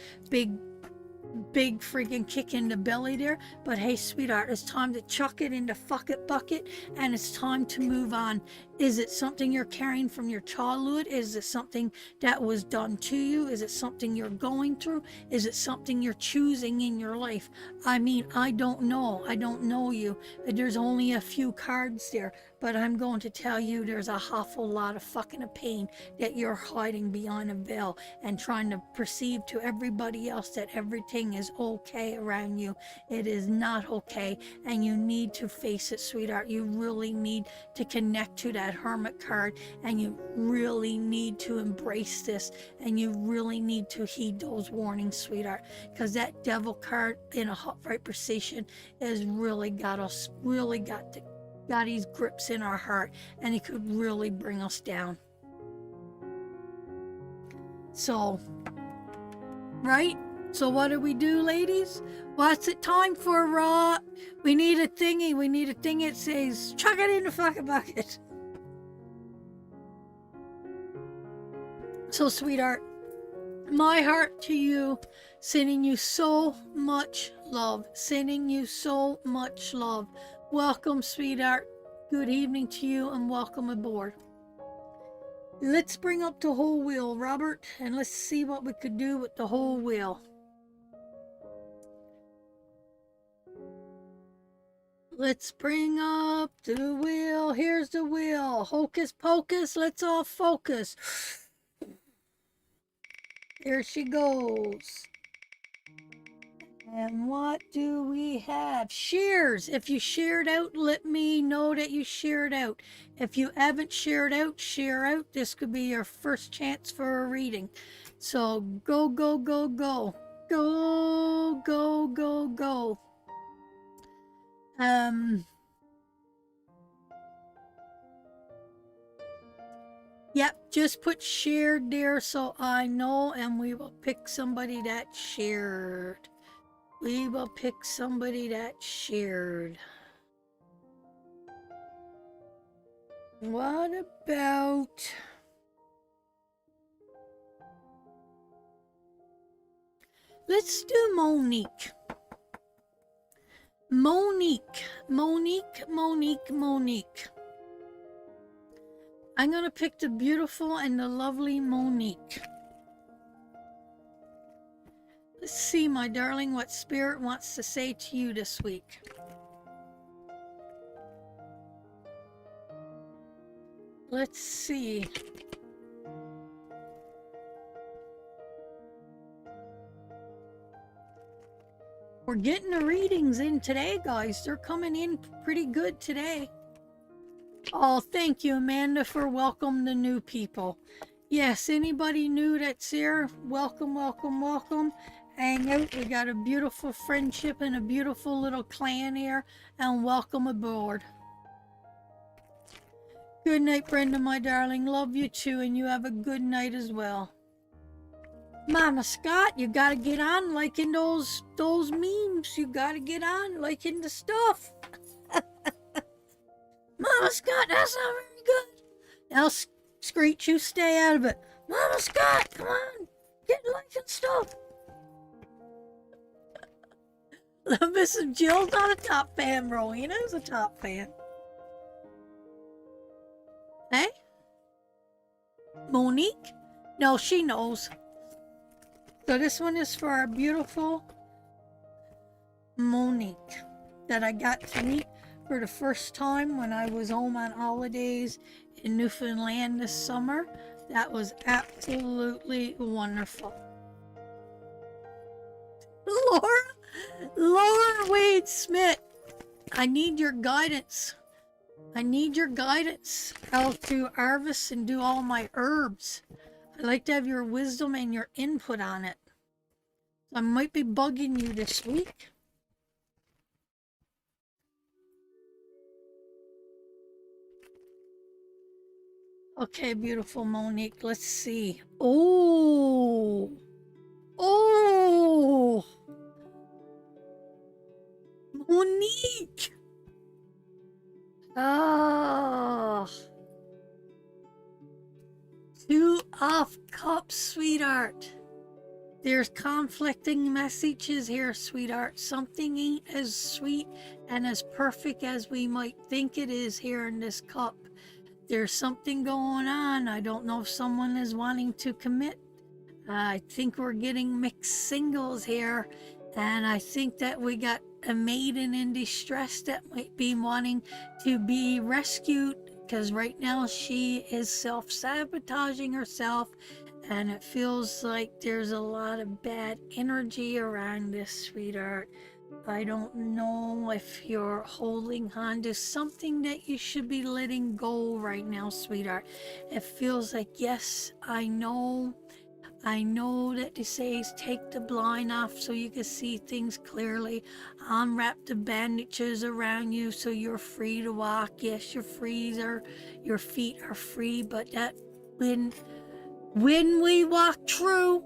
freaking kick in the belly there. But hey, sweetheart, it's time to chuck it in the fuck it bucket, and it's time to move on. Is it something you're carrying from your childhood? Is it something that was done to you? Is it something you're going through? Is it something you're choosing in your life? I mean, I don't know. I don't know you. There's only a few cards there, but I'm going to tell you there's a awful lot of fucking pain that you're hiding behind a veil and trying to perceive to everybody else that everything is okay around you. It is not okay, and you need to face it, sweetheart. You really need to connect to that Hermit card, and you really need to embrace this, and you really need to heed those warnings, sweetheart, because that devil card in a upright position has really got his grips in our heart, and it could really bring us down. So right? So what do, ladies? What's it time for, we need a thingy. We need a thing that says, chuck it in the fucking bucket. So, sweetheart, my heart to you, sending you so much love. Sending you so much love. Welcome, sweetheart. Good evening to you and welcome aboard. Let's bring up the whole wheel, Robert, and let's see what we could do with the whole wheel. Let's bring up the wheel. Here's the wheel. Hocus pocus, let's all focus. Here she goes. And what do we have? Shares. If you shared out, let me know that you shared out. If you haven't shared out, share out. This could be your first chance for a reading. So go, go, go, go. Go, go, go, go. Yep, just put shared there so I know, and we will pick somebody that shared. We will pick somebody that shared. What about... Let's do Monique. Monique. I'm going to pick the beautiful and the lovely Monique. Let's see, my darling, what Spirit wants to say to you this week. Let's see. We're getting the readings in today, guys. They're coming in pretty good today. Oh, thank you, Amanda, for welcoming the new people. Yes, anybody new that's here, welcome, welcome, welcome. Hang out. We got a beautiful friendship and a beautiful little clan here, and welcome aboard. Good night, Brenda, my darling. Love you too, and you have a good night as well. Mama Scott, you gotta get on liking those memes. You gotta get on liking the stuff. Mama Scott, that's not very good. Now, Screech, you stay out of it. Mama Scott, come on. Get liking stuff. Mrs. Jill's not a top fan. Rowena's a top fan. Hey? Monique? No, she knows. So this one is for our beautiful Monique that I got to meet for the first time when I was home on holidays in Newfoundland this summer. That was absolutely wonderful. Laura Wade Smith, I need your guidance. I need your guidance how to harvest and do all my herbs. I'd like to have your wisdom and your input on it. I might be bugging you this week. Okay, beautiful Monique, let's see. Oh! Monique! Two of Cups, sweetheart. There's conflicting messages here, sweetheart. Something ain't as sweet and as perfect as we might think it is here in this cup. There's something going on. I don't know if someone is wanting to commit. I think we're getting mixed singles here. And I think that we got a maiden in distress that might be wanting to be rescued. Because right now she is self-sabotaging herself. And it feels like there's a lot of bad energy around this, sweetheart. I don't know if you're holding on to something that you should be letting go right now, sweetheart. It feels like, yes, I know that they say take the blind off so you can see things clearly. Unwrap the bandages around you so you're free to walk. Yes, your feet are free, but that when we walk through,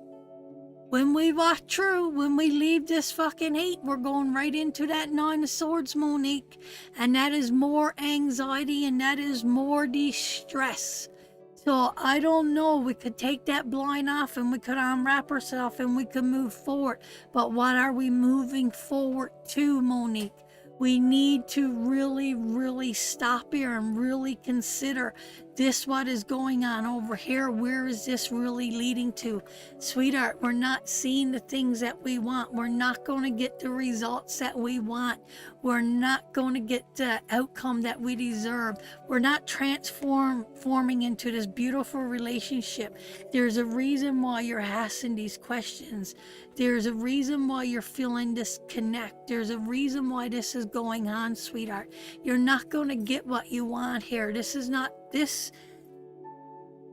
When we walk through, when we leave this fucking 8, we're going right into that 9 of Swords, Monique. And that is more anxiety and that is more distress. So I don't know, we could take that blind off and we could unwrap ourselves and we could move forward. But what are we moving forward to, Monique? We need to really, really stop here and really consider this, what is going on over here. Where is this really leading to? Sweetheart, we're not seeing the things that we want. We're not going to get the results that we want. We're not going to get the outcome that we deserve. We're not transforming into this beautiful relationship. There's a reason why you're asking these questions. There's a reason why you're feeling disconnect. There's a reason why this is going on, sweetheart. You're not going to get what you want here. This is not this.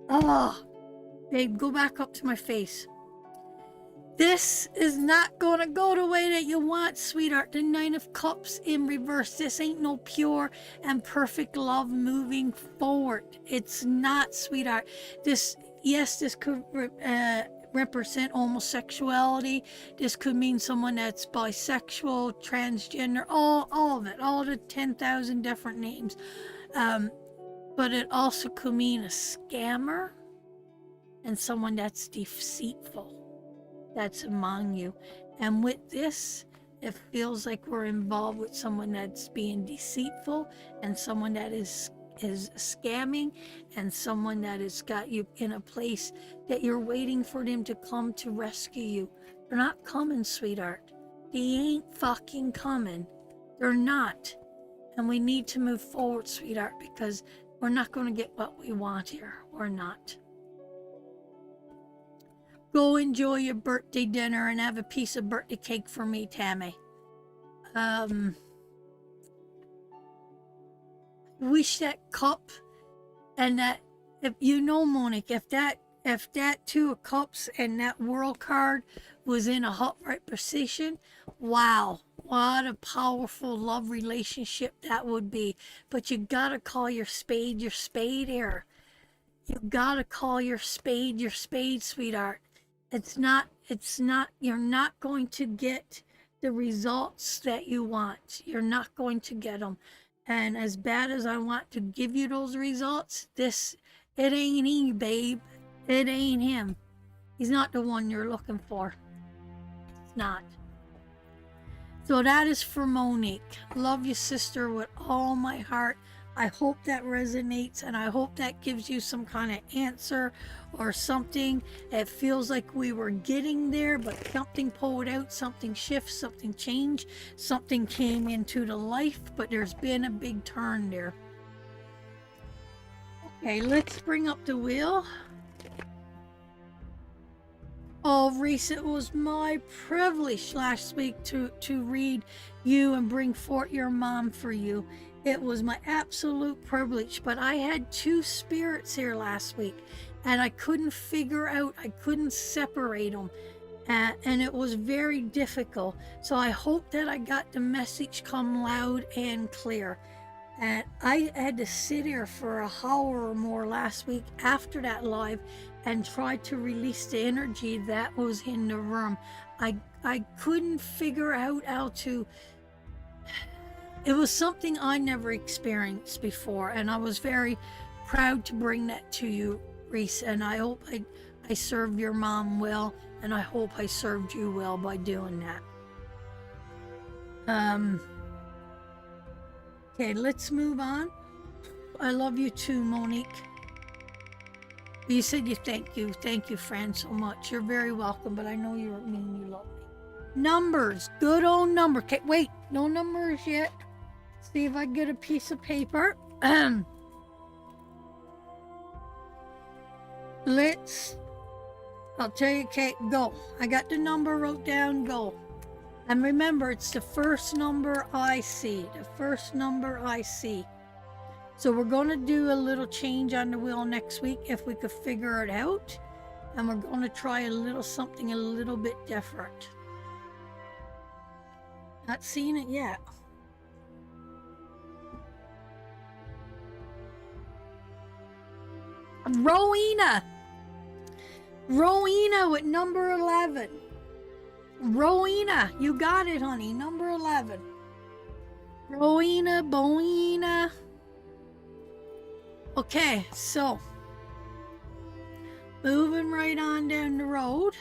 Oh, babe, go back up to my face. This is not going to go the way that you want, sweetheart. The 9 of Cups in reverse. This ain't no pure and perfect love moving forward. It's not, sweetheart. This, yes, this could represent homosexuality. This could mean someone that's bisexual, transgender, all of it, all the 10,000 different names. But it also could mean a scammer and someone that's deceitful. That's among you. And with this, it feels like we're involved with someone that's being deceitful and someone that is scamming and someone that has got you in a place that you're waiting for them to come to rescue you. They're not coming, sweetheart. They ain't fucking coming. They're not. And we need to move forward, sweetheart, because we're not going to get what we want here. We're not. Go enjoy your birthday dinner and have a piece of birthday cake for me, Tammy. Wish that cup and that, if you know, Monique, if that 2 of Cups and that World card was in a upright position, wow, what a powerful love relationship that would be. But you gotta call your spade here. You gotta call your spade, sweetheart. It's not, you're not going to get the results that you want. You're not going to get them. And as bad as I want to give you those results, it ain't he, babe. It ain't him. He's not the one you're looking for. It's not. So that is for Monique. Love you, sister, with all my heart. I hope that resonates and I hope that gives you some kind of answer or something. It feels like we were getting there, but something pulled out, something shifts, something changed, something came into the life, but there's been a big turn there. Okay, let's bring up the wheel. Oh, Reese, it was my privilege last week to read you and bring forth your mom for you. It was my absolute privilege, but I had 2 spirits here last week and I couldn't figure out, I couldn't separate them. And it was very difficult. So I hope that I got the message come loud and clear. And I had to sit here for an hour or more last week after that live and try to release the energy that was in the room. I couldn't figure out how to. It was something I never experienced before, and I was very proud to bring that to you, Reese, and I hope I served your mom well, and I hope I served you well by doing that. Okay, let's move on. I love you too, Monique. You said you thank you, Fran, so much. You're very welcome, but I know you mean you love me. Numbers, good old number. Okay, wait, no numbers yet. See if I get a piece of paper. I'll tell you, okay, go. I got the number wrote down, go. And remember, it's the first number I see. The first number I see. So we're going to do a little change on the wheel next week if we could figure it out. And we're going to try something a little bit different. Not seeing it yet. Rowena. Rowena with number 11. Rowena, you got it, honey. Number 11. Rowena, Boina. Okay, so moving right on down the road.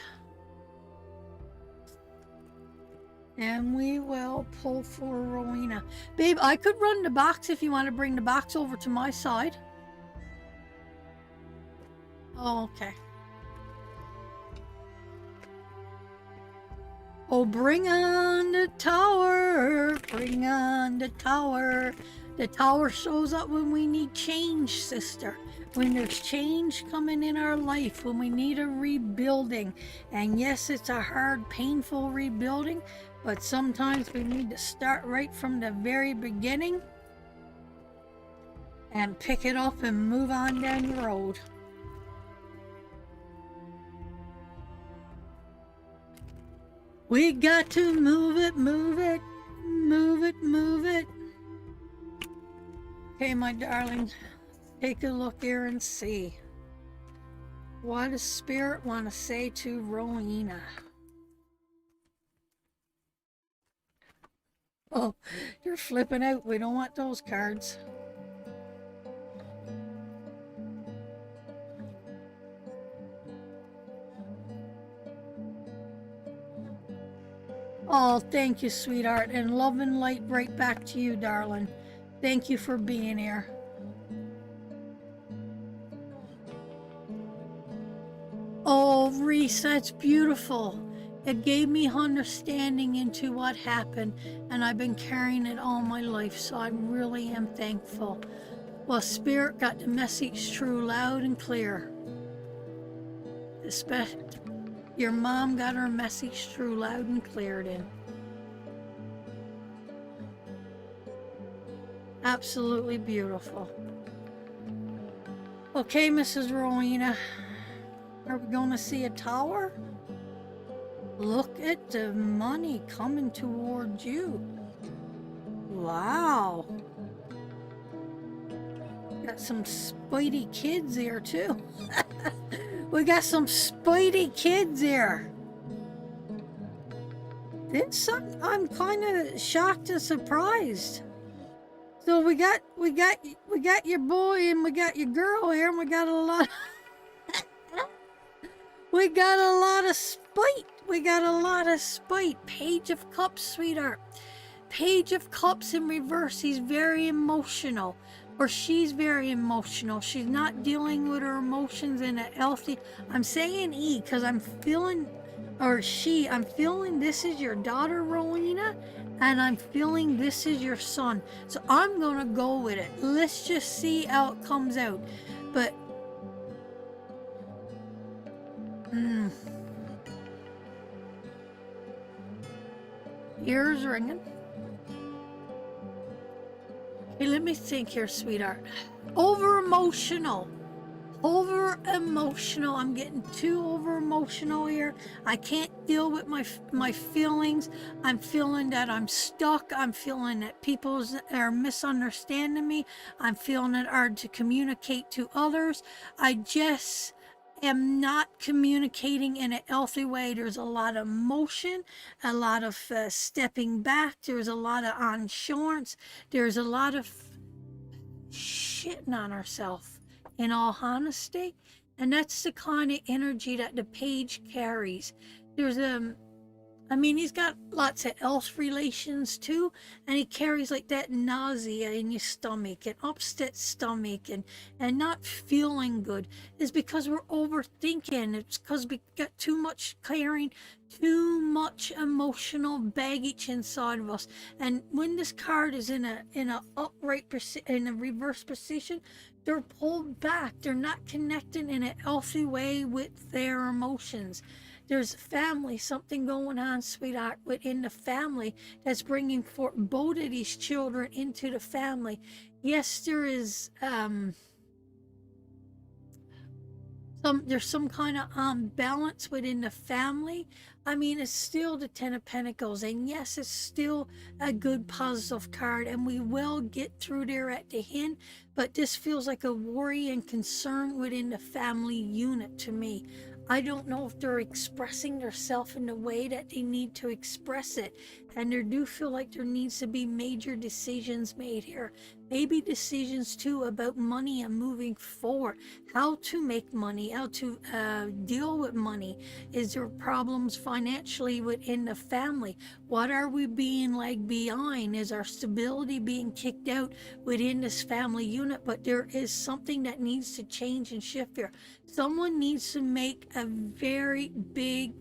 And we will pull for Rowena. Babe, I could run the box if you want to bring the box over to my side. Oh, okay. Oh, bring on the tower. Bring on the tower. The tower shows up when we need change, sister. When there's change coming in our life, when we need a rebuilding. And yes, it's a hard, painful rebuilding, but sometimes we need to start right from the very beginning and pick it up and move on down the road. We got to move it, move it, move it, move it. Okay, my darling, take a look here and see. What does Spirit want to say to Rowena? Oh, you're flipping out. We don't want those cards. Oh, thank you, sweetheart. And love and light right back to you, darling. Thank you for being here. Oh, Reese, that's beautiful. It gave me understanding into what happened, and I've been carrying it all my life, so I really am thankful. Well, Spirit got the message through loud and clear. Your mom got her message through loud and clear then. Absolutely beautiful. Okay, Mrs. Rowena, are we going to see a tower? Look at the money coming towards you. Wow. Got some spidey kids here too. We got some spidey kids here. I'm kind of shocked and surprised. So we got your boy and we got your girl here, and we got a lot of spite. We got a lot of spite. Page of Cups, sweetheart. Page of Cups in reverse. He's very emotional. Or she's very emotional. She's not dealing with her emotions in a healthy... I'm saying E because I'm feeling... I'm feeling this is your daughter, Rowena, and I'm feeling this is your son. So I'm going to go with it. Let's just see how it comes out. But... ears ringing. Hey, let me think here, sweetheart. Over emotional. I'm getting too over emotional here. I can't deal with my feelings. I'm feeling that I'm stuck. I'm feeling that people are misunderstanding me. I'm feeling it hard to communicate to others. I just am not communicating in a healthy way. There's a lot of motion, a lot of stepping back. There's a lot of insurance. There's a lot of shitting on ourselves, in all honesty. And that's the kind of energy that the page carries. There's he's got lots of health relations too, and he carries like that nausea in your stomach and upset stomach and not feeling good. Is because we're overthinking. It's because we got too much carrying, too much emotional baggage inside of us. And when this card is in a reverse position, they're pulled back. They're not connecting in a healthy way with their emotions. There's family, something going on, sweetheart, within the family that's bringing forth both of these children into the family. Yes, there is there's some kind of balance within the family. I mean, it's still the Ten of Pentacles, and yes, it's still a good positive card, and we will get through there at the end, but this feels like a worry and concern within the family unit to me. I don't know if they're expressing themselves in the way that they need to express it, and there do feel like there needs to be major decisions made here. Maybe decisions too about money and moving forward, how to make money, how to deal with money. Is there problems financially within the family? What are we being like behind? Is our stability being kicked out within this family unit? But there is something that needs to change and shift here. Someone needs to make a very big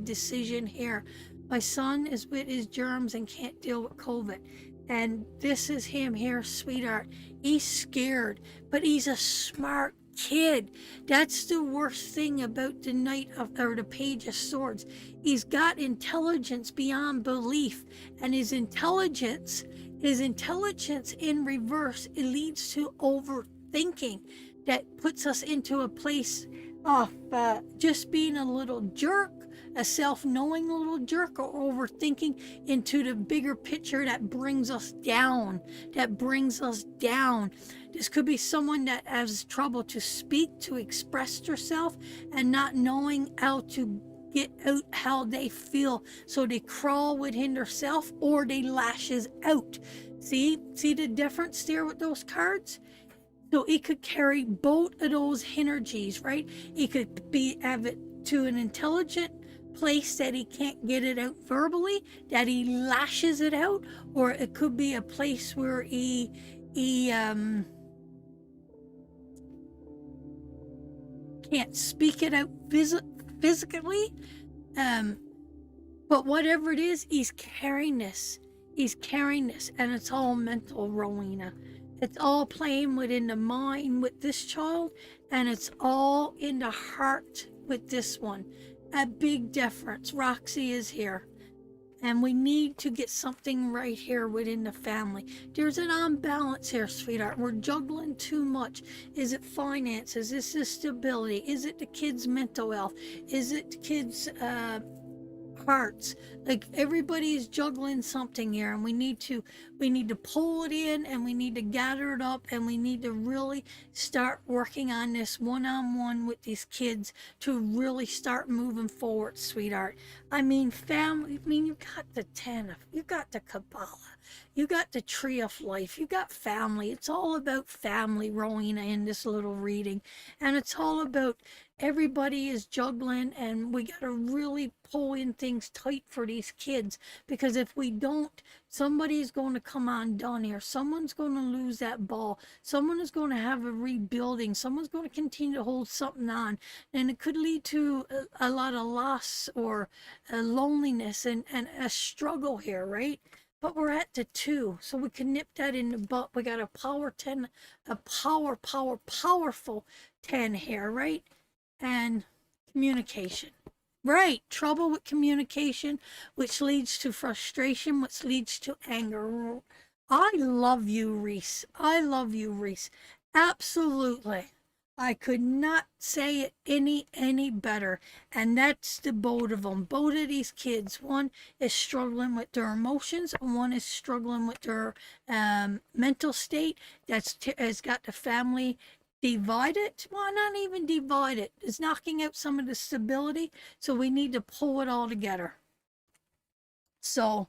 decision here. My son is with his germs and can't deal with COVID. And this is him here, sweetheart. He's scared, but he's a smart kid. That's the worst thing about the the Page of Swords. He's got intelligence beyond belief, and his intelligence in reverse, it leads to overthinking that puts us into a place of just being a little jerk, a self-knowing little jerk, or overthinking into the bigger picture that brings us down, This could be someone that has trouble to speak, to express herself, and not knowing how to get out how they feel. So they crawl within themselves, or they lashes out. See the difference there with those cards? So it could carry both of those energies, right? It could have it to an intelligent place that he can't get it out verbally, that he lashes it out, or it could be a place where he can't speak it out physically. But whatever it is, he's carrying this, and it's all mental, Rowena. It's all playing within the mind with this child, and it's all in the heart with this one. A big difference. Roxy is here, and we need to get something right here within the family. There's an unbalance here, sweetheart. We're juggling too much. Is it finances? Is it stability? Is it the kids' mental health? Is it the kids' hearts? Like, everybody is juggling something here, and we need to pull it in, and we need to gather it up, and we need to really start working on this one-on-one with these kids to really start moving forward, sweetheart. I mean, family. I mean, you got the you got the Kabbalah, you got the Tree of Life, you got family. It's all about family, Rowena, in this little reading, and it's all about everybody is juggling, and we got to really pull in things tight for these kids, because if we don't, somebody's going to come undone here. Someone's going to lose that ball. Someone is going to have a rebuilding. Someone's going to continue to hold something on, and it could lead to a lot of loss, or loneliness, and a struggle here, right? But we're at the 2, so we can nip that in the butt. We got a power 10, a powerful 10 here, right? And communication. Right, trouble with communication, which leads to frustration, which leads to anger. I love you, Reese. I love you, Reese. Absolutely. I could not say it any better. And that's the both of them. Both of these kids. One is struggling with their emotions, and one is struggling with their mental state. Has got the family divided. Well, not even divided. It's knocking out some of the stability. So we need to pull it all together. So,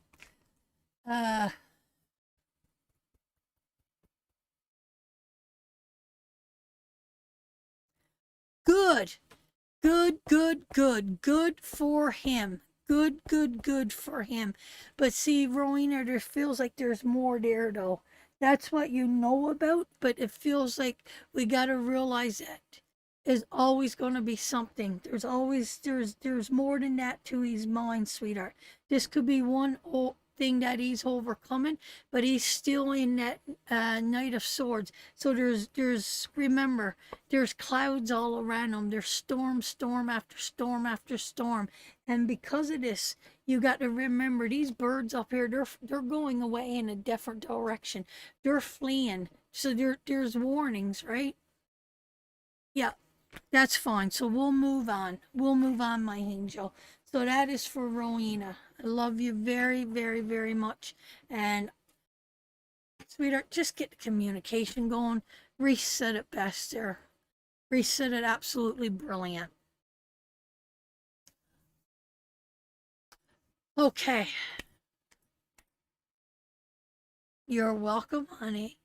good for him. Good for him. But see, Rowena, there feels like there's more there, though. That's what you know about, but it feels like we got to realize that there's always going to be something. There's more than that to his mind, sweetheart. This could be one thing that he's overcoming, but he's still in that Knight of Swords. So remember, there's clouds all around him. There's storm after storm. And because of this, you got to remember, these birds up here, they're going away in a different direction. They're fleeing. So there's warnings, right? Yeah, that's fine. So we'll move on. My angel. So that is for Rowena. I love you very, very, very much. And sweetheart, just get the communication going. Reese said it best there. Reese said it absolutely brilliant. Okay. You're welcome, honey.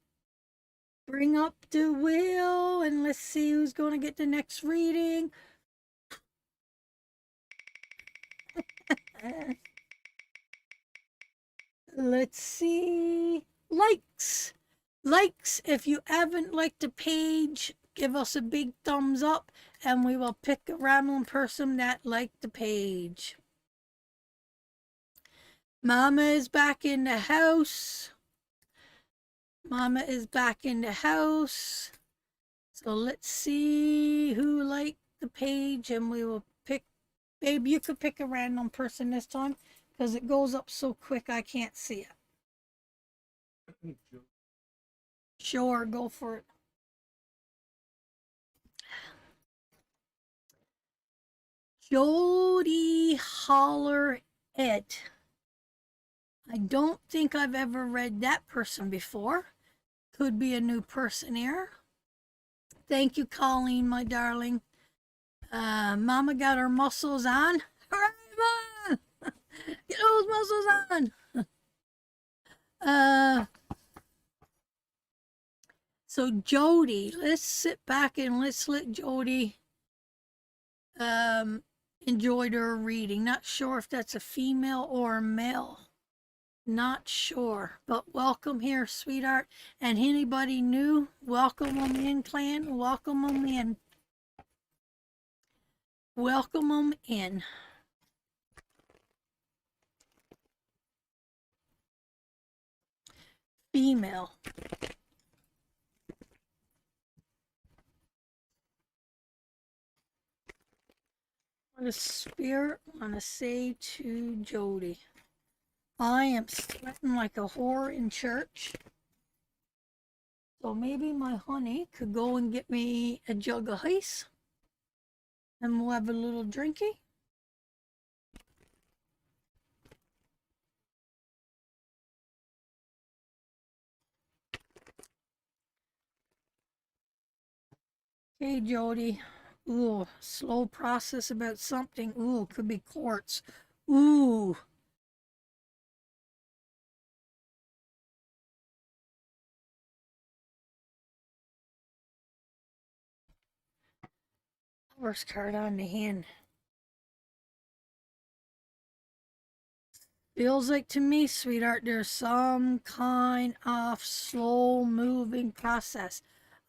Bring up the wheel and let's see who's going to get the next reading. Let's see. Likes. Likes. If you haven't liked the page, give us a big thumbs up and we will pick a random person that liked the page. Mama is back in the house. Mama is back in the house. So let's see who liked the page and we will pick. Babe, you could pick a random person this time because it goes up so quick I can't see it. Sure, go for it. Jody Holler Ed. I don't think I've ever read that person before. Could be a new person here. Thank you, Colleen, my darling. Mama got her muscles on. All right, Mom! Get those muscles on. So Jody, let's sit back and let's let Jody enjoy her reading. Not sure if that's a female or a male. Not sure, but welcome here, sweetheart. And anybody new, welcome them in, clan. Welcome them in. Welcome them in. Female. What does Spirit want to say to Jody? I am sweating like a whore in church. So maybe my honey could go and get me a jug of ice. And we'll have a little drinky. Hey, Jody. Ooh, slow process about something. Ooh, could be quartz. Ooh. First card on the hand. Feels like to me, sweetheart, there's some kind of slow moving process.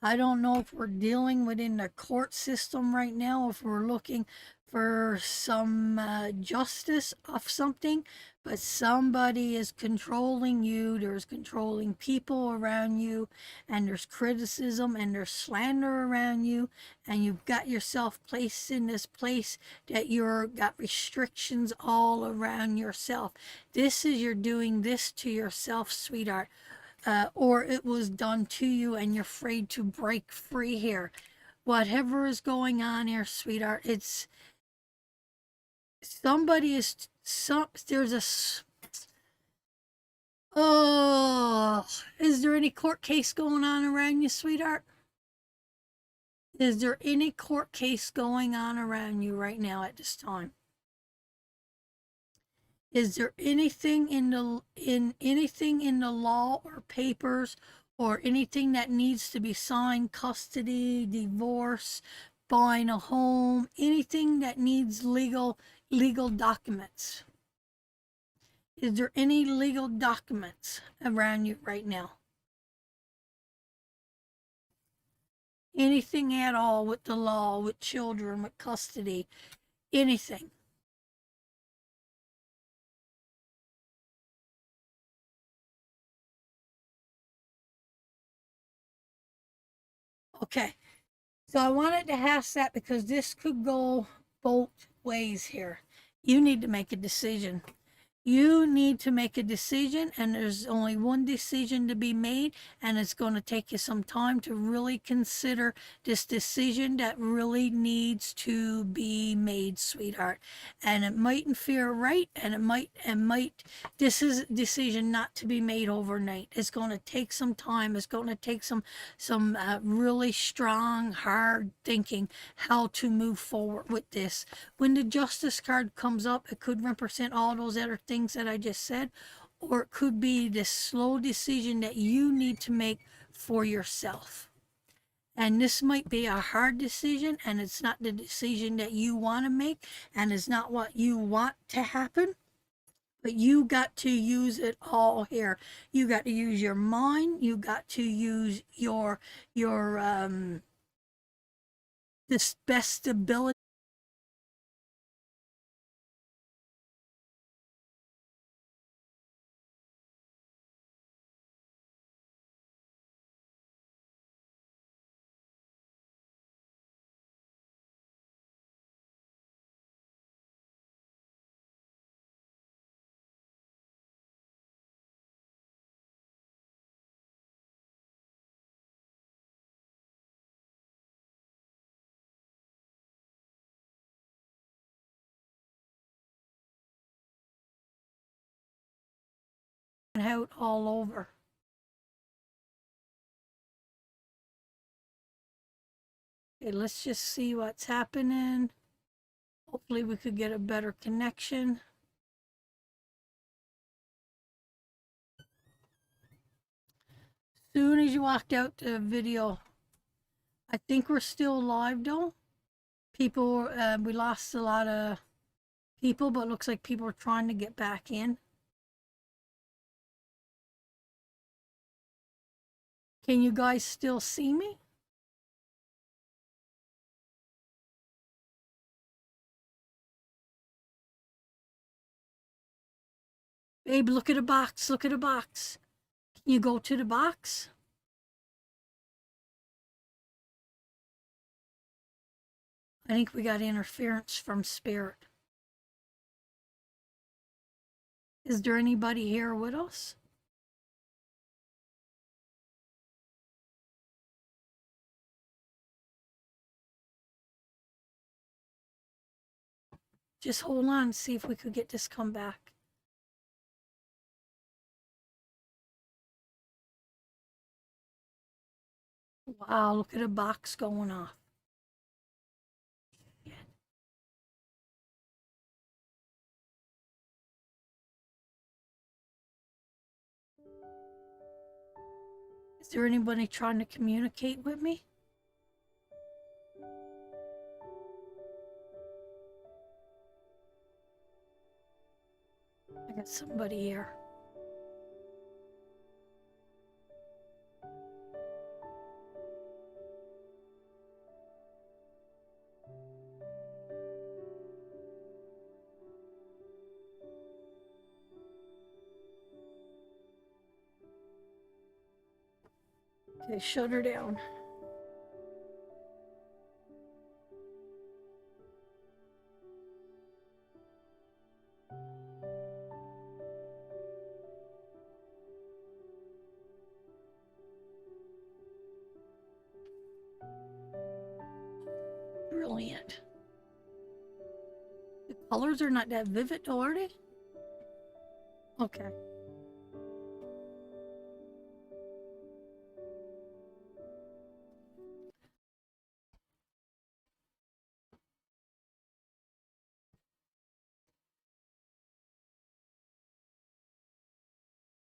I don't know if we're dealing within the court system right now, if we're looking for some justice of something, but somebody is controlling you. There's controlling people around you, and there's criticism and there's slander around you, and you've got yourself placed in this place that you're got restrictions all around yourself. This is you're doing this to yourself, sweetheart. Or it was done to you and you're afraid to break free here. Whatever is going on here, sweetheart, it's somebody is there's a is there any court case going on around you, sweetheart? Is there any court case going on around you right now at this time? Is there anything in the law or papers or anything that needs to be signed, custody, divorce, buying a home, anything that needs legal documents? Is there any legal documents around you right now? Anything at all with the law, with children, with custody, anything? Okay, so I wanted to ask that because this could go both ways here. You need to make a decision. You need to make a decision, and there's only one decision to be made, and it's going to take you some time to really consider this decision that really needs to be made, sweetheart. And it mightn't feel right, and this is a decision not to be made overnight. It's going to take some time. It's going to take some really strong, hard thinking how to move forward with this. When the justice card comes up, it could represent all those other things that I just said, or it could be this slow decision that you need to make for yourself. And this might be a hard decision, and it's not the decision that you want to make, and it's not what you want to happen. But you got to use it all here. You got to use your mind. You got to use your this best ability. Out all over. Okay, let's just see what's happening. Hopefully we could get a better connection. Soon as you walked out the video, I think we're still live though. People, we lost a lot of people, but it looks like people are trying to get back in. Can you guys still see me? Babe, look at a box. Look at a box. Can you go to the box? I think we got interference from spirit. Is there anybody here with us? Just hold on and see if we could get this come back. Wow, look at a box going off. Is there anybody trying to communicate with me? I got somebody here. Okay, shut her down. Brilliant. The colors are not that vivid, though, are they? Okay.